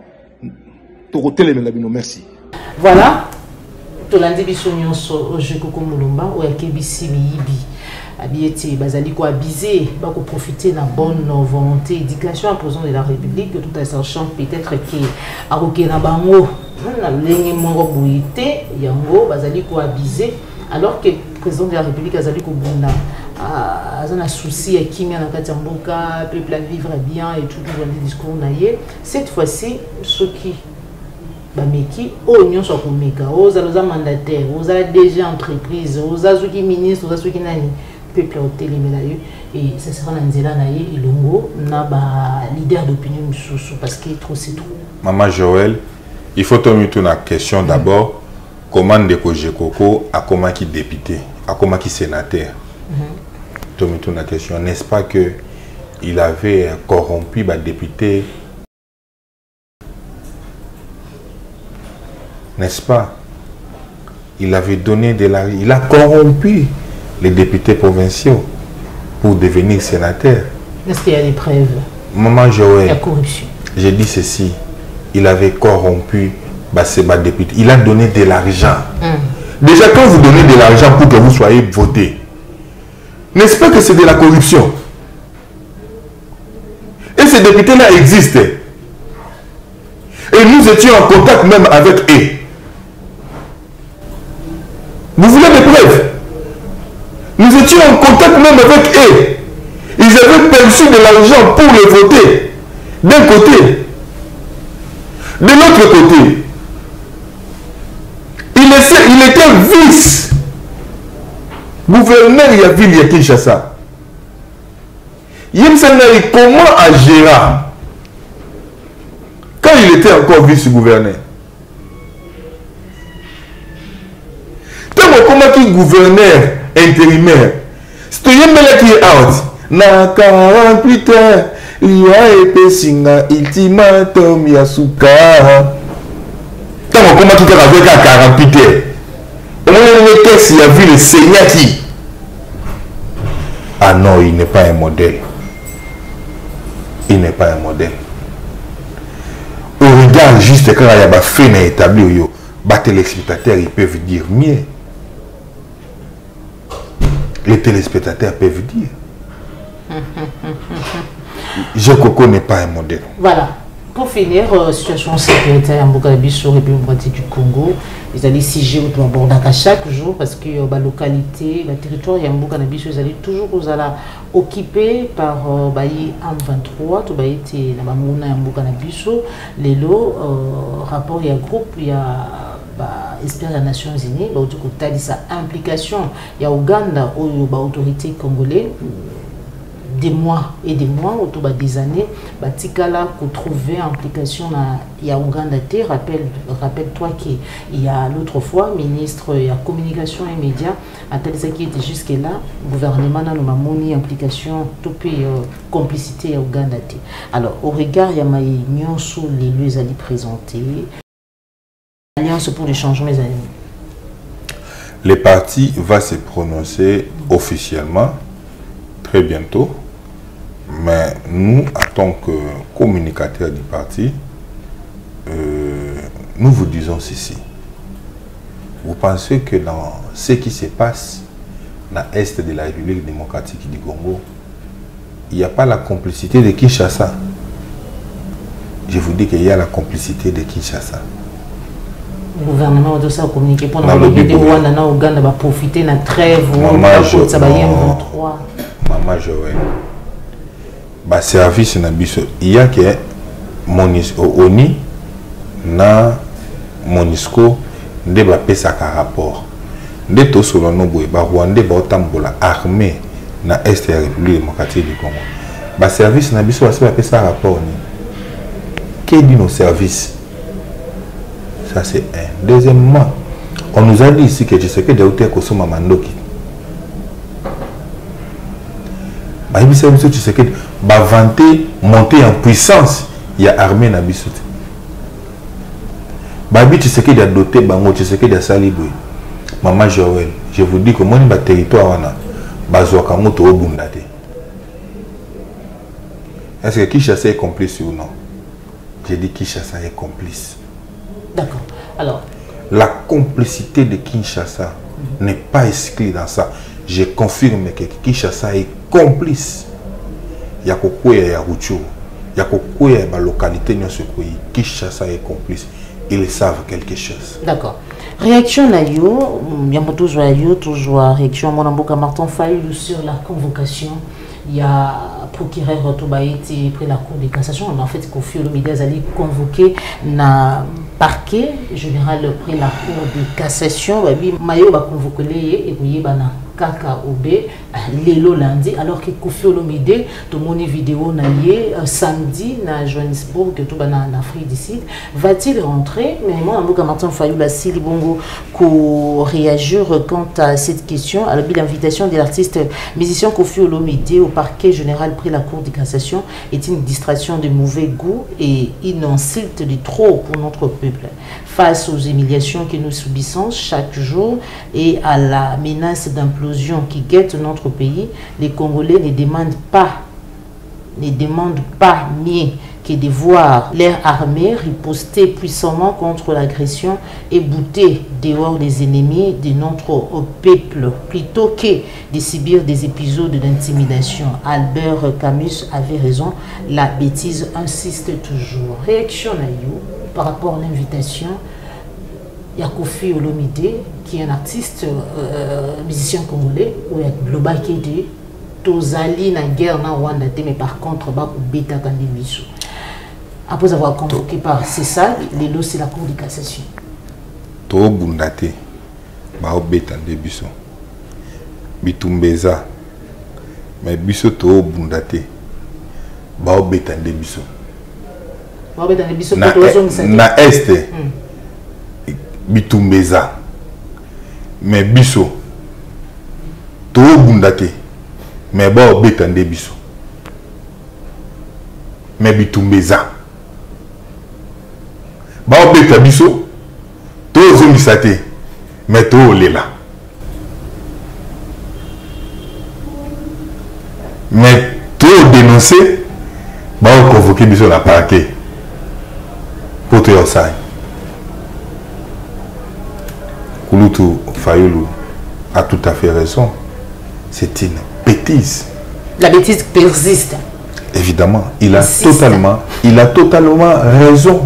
To hotel melaye bino merci. Voilà. Tolandi biso nyonso ojeko mulumba o yakebisi biyibi abieti bazali ko abiser ba ko profiter na bonne volonté éducation à président de la République tout en sachant peut-être que aroke na bango na lengi mongo buité yango bazali ko abiser alors que président de la République azali ko bunda azana souci ya kimia na kati ya mboka peuple à vivre bien et tout le discours naie cette fois-ci ce qui bameki oyo so komeka oza mandataire oza déjà entreprise oza zuki ministre oza zuki nani peuple otelemela yo et ça sera na nzela na ye ilongo na ba leader d'opinion mususu parce que trop c'est trop. Maman Joël, il faut tomber tout la question d'abord comment Ndeko Jekoko a comment qui député a comment qui sénateur. Tomber tout la question n'est-ce pas que il avait corrompu ba député. N'est-ce pas? Il avait donné de l'argent. Il a corrompu les députés provinciaux pour devenir sénateur. Est-ce qu'il y a des preuves? Maman Joël, la corruption. J'ai dit ceci. Il avait corrompu ces députés. Il a donné de l'argent. Déjà, quand vous donnez de l'argent pour que vous soyez voté, n'est-ce pas que c'est de la corruption? Et ces députés-là existaient. Et nous étions en contact même avec eux. Vous voulez des preuves? Nous étions en contact même avec eux. Ils avaient perçu de l'argent pour les voter. D'un côté. De l'autre côté. Il était vice. Gouverneur de la ville de Kinshasa. Yemsangari, comment agira quand il était encore vice-gouverneur? Comment qui gouverneur intérimaire? C'est un qui est out. Na 48 heures, il y a épée singa ultimatum yasuka. Comment qui est avec à 48 heures? Au moins, il y a vu le Seigneur qui. Ah non, il n'est pas un modèle. Il n'est pas un modèle. On regarde juste quand il y a fait établi, les téléspectateurs ils peuvent dire mieux. Les téléspectateurs peuvent dire. Jekoko n'est pas un modèle. Voilà. Pour finir, situation sécuritaire en Bokalabiso, République du Congo, ils allaient siéger au bord chaque jour parce que la localité, le territoire de Bokalabiso, ils allaient toujours occupés par M23, tout été la Mamouna et Bokalabiso. Les lots, rapport, il y a groupe, il y a espère les Nations Unies, il y a sa implication, il y a Ouganda, l'autorité congolaise. Des mois et des mois, autour de des années, Batikala pour trouver implication il y a Ouganda. Rappelle-toi qu'il y a l'autre fois, ministre de la communication et médias, à tel qui était jusque là, gouvernement n'a pas implication, tout complicité à Ouganda. Alors, au regard, il y a une sous les lieux à présenter, l'Alliance pour le changement des années. Les partis vont se prononcer officiellement très bientôt. Mais nous, en tant que communicateurs du parti, nous vous disons ceci. Vous pensez que dans ce qui se passe dans l'Est de la République démocratique du Congo, il n'y a pas la complicité de Kinshasa? Je vous dis qu'il y a la complicité de Kinshasa. Le gouvernement doit ça communiquer pour le Rwanda et Ouganda va profiter de la trêve ou Maman Joël. Ba service na biso il y a que ONI na Monisco nde ba pesa ka rapport nde to solo no boy ba Rwanda ba otambola armée na est ya République démocratique du Congo ba service na biso ba pesa rapport ni que dit nos services. Ça c'est un. Deuxièmement, on nous a dit ici que je sais que Daouté Kosoma Mandoki tu sais que vanter, monter en puissance, il y a armée na biso. Babi tu sais que il y a doté bango, tu sais que il y a saliboué. Maman Joël, je vous dis que mon territoire wana bazoka moto obundate. Est-ce que Kinshasa est complice ou non? J'ai dit Kinshasa est complice. D'accord. Alors, la complicité de Kinshasa n'est pas exclue dans ça. Je confirme que Kinshasa est complice. Il y a quoi ya Rucho, il y a quoi ya localité dans ce pays. Kinshasa est complice. Ils savent quelque chose. D'accord. Réaction là yo, il y a toujours réaction mon amboka Martin Fayulu sur la convocation. Il y a procureur Tobaïti pris la cour de cassation. En fait, Kofi Olomide allait convoquer na parquet général pris la cour de cassation. Mayo va convoquer et puis bana Kaka Obe Lelo lundi alors que Kofi Olomide tout mon vidéo naïe samedi na Johannesburg tout bana en Afrique du Sud va-t-il rentrer? Mais moi amboka Martin Fayulu Sili Bongo ko réagir quant à cette question à l'invitation de l'artiste musicien Kofi Olomide au parquet général pris la cour de cassation est une distraction de mauvais goût et une insulte de trop pour notre peuple face aux humiliations que nous subissons chaque jour et à la menace d'implosion qui guette notre pays. Les Congolais ne demandent pas mieux que de voir leur armée riposter puissamment contre l'agression et bouter dehors les ennemis de notre peuple plutôt que de subir des épisodes d'intimidation. Albert Camus avait raison, la bêtise insiste toujours. Réaction à you par rapport à l'invitation. Il y a Kofi Olomide qui est un artiste musicien congolais ou il y a Global Kede Tozali na guerre na Rwanda mais par contre ba beta kandibiso. Après avoir convoqué par CESAG, les lots c'est la cour de cassation. To bundate ba beta kandibiso. Bitumbeza. Mais biso to bundate ba beta kandibiso. Ba beta kandibiso na este. Bitumbeza. Mais biso to bundate mais ba beta kandibiso. Mais bitumbeza. Ba beta biso to zomisate mais to lela. Mais to dénoncer ba convoquer biso la parquet pour te osai. Kouloutou Fayulu a tout à fait raison. C'est une bêtise. La bêtise persiste. Évidemment, il a totalement raison.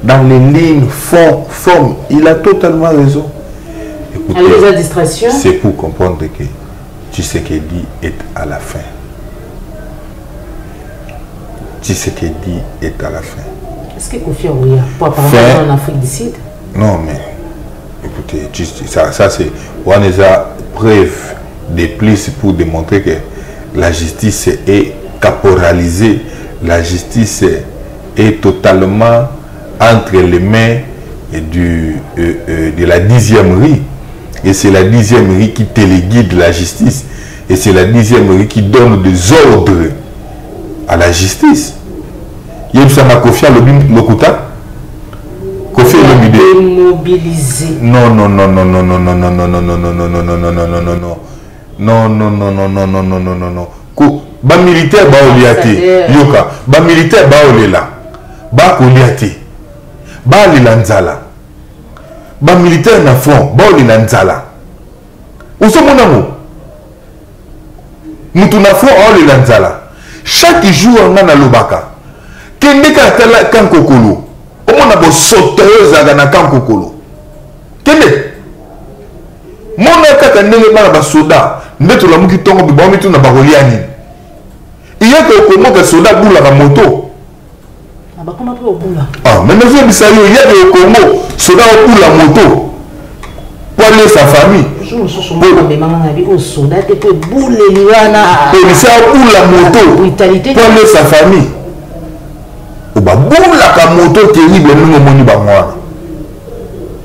Dans les lignes, forme, il a totalement raison. Écoutez, c'est pour comprendre que Tshisekedi est à la fin. Tshisekedi est à la fin. Est-ce que Kofi Ouya pour apparemment en Afrique du Sud? Non, mais écoutez, ça c'est on a preuve de plus pour démontrer que la justice est caporalisée, la justice est totalement entre les mains de la 10e rue. Et c'est la 10e rue qui téléguide la justice. Et c'est la 10e rue qui donne des ordres à la justice. Il y a eu Kofi Lokuta. Kofi démobilisé. Non. Ba militaire ba oliate. Yoka. Ba militaire ba olela. Ba oliate. Ba lilanzala. Ba militaire na front. Ba lilanzala. Osomona mo. Mutu na front o lilanzala. Chaque jour on a na lobaka. Kende ka tala kankokolo. Omona bo sauteuse na kankokolo. Kende. Mona kaka ndenge bana ba soda. Ndeto la muki tongo bi ba mitu na ba koliani. Il y a que soda boula la moto. Ah, mais il y a des Congo, soda boula la moto. Pour aller sa famille. Policier boula la moto. Pour aller sa famille. Boula la moto terrible.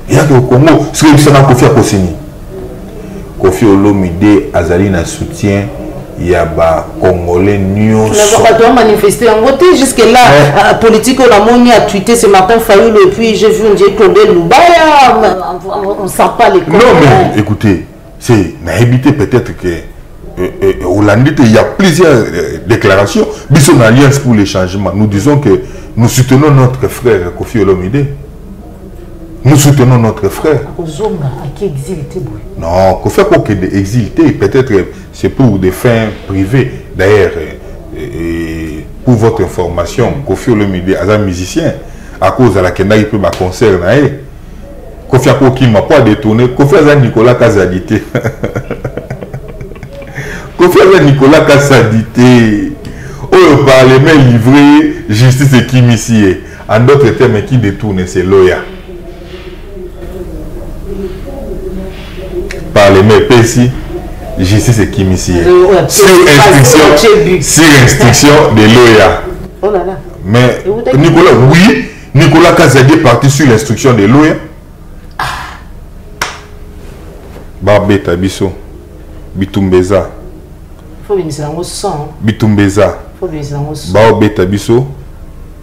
Il y a que au Congo, ce que ça n'a pas fait Kosini. Kofi Olomide Azali na soutien. Il y a des Congolais nyons. Tu as manifesté en côté jusque-là. La politique, on a tweeté ce matin Fayoulou et puis j'ai vu un Dieu Claude Loubaya. On ne sent pas les Congolais. Non, mais écoutez, c'est évité peut-être que Hollandais, il y a plusieurs déclarations. Mais son alliance pour les changements. Nous disons que nous soutenons notre frère Kofi Olomide. Nous soutenons notre frère. Non, Kofi exilé, peut-être c'est pour des fins privées. D'ailleurs, pour votre information, Kofi Olomide est un musicien. À cause de la Kenda, il peut me concerner. Kofi Olomide m'a pas détourné. Kofi Olomide Nicolas Kazadité. Kofi Olomide Nicolas Kazadité. Au Parlement livré, justice et qui m'y. En d'autres termes, qui détourne, c'est Loya. Par les mains ici, justice et qui m'y. Sur instruction de l'OEA. Oh là là. Mais Nicolas, oui, Nicolas Kazadi est parti sur l'instruction de l'OEA. Babé Tabiso, Bitumbeza. Faut venir dans le sang. Bitumbeza. Faut venir dans le sang. Babé Tabiso,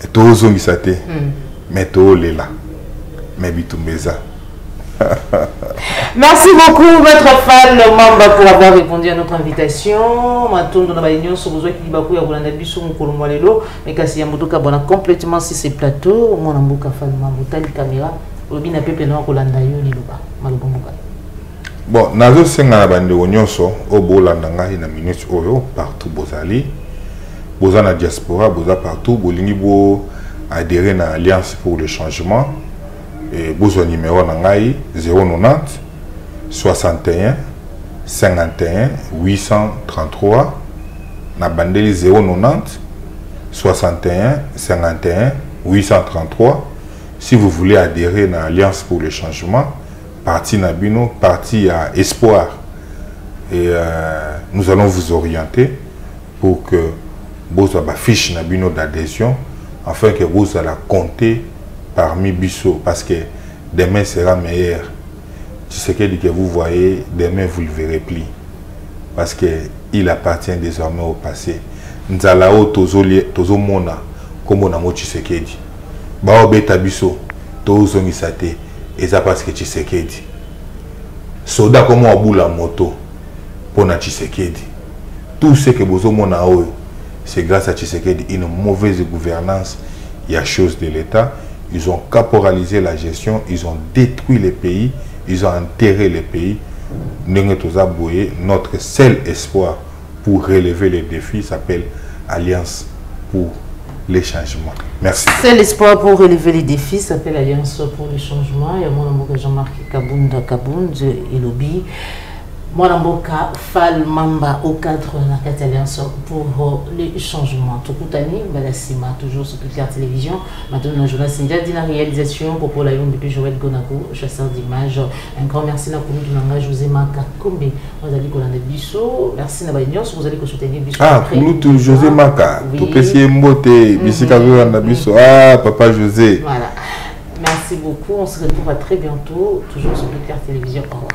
et tout zongisate. Mais tout là. Mais Bitumbeza. Merci beaucoup, maître Fall Mamba, pour avoir répondu à notre invitation. Matondo na baignon sur besoin qui bakou ya bolanda biso mukolo lelo mais kasi ya motoka bona complètement sur ces plateaux mon ambuka Fall Mamba tali caméra obi na pepe na kolanda yo ni loba malobo mbuka. Bon, nazo senga na bande nyonso o bolanda ngai na minute oyo partout bozali. Boza na diaspora, boza partout, bolingi bo adhérer na alliance pour le changement. Et besoin numéro nangai 090 61 51 833 na bandeli 090 61 51 833. Si vous voulez adhérer à l'Alliance pour le changement, parti Nabino, parti à Espoir, et nous allons vous orienter pour que vous ayez une fiche Nabino d'adhésion afin que vous allez compter parmi Bissot, parce que demain sera meilleur. Tu sais que vous voyez, demain vous ne le verrez plus. Parce qu'il appartient désormais au passé. Nzalao tozo mona, comme on a dit Tshisekedi. Bao beta Bissot, tozo misate, et ça parce que Tshisekedi. Soda comme on boule la moto, pour na Tshisekedi. Tout ce que vous mona c'est grâce à Tshisekedi, une mauvaise gouvernance, il y a chose de l'État. Ils ont caporalisé la gestion, ils ont détruit les pays, ils ont enterré les pays. Notre seul espoir pour relever les défis s'appelle Alliance pour les changements. Merci. C'est l'espoir pour relever les défis, ça s'appelle Alliance pour le changement. Il y a mon amour Jean-Marc Kabunda et Lobby. Mon amour Fall Mamba au cadre de la Alliance pour les changements. Tout le temps, Balasima, toujours sur Claire Télévision. Maintenant, je suis dit la réalisation pour la Yon depuis Joël Gonago, chasseur d'images. Un grand merci à vous, José Maka Kombe. Vous allez coller Bisso. Merci à vous allez soutenir Bisso. Ah, pour José Maka. Tout petit mbote, Bissika Bisso. Ah, papa José. Voilà. Merci beaucoup. On se retrouve à très bientôt, toujours sur Claire Télévision. Au revoir.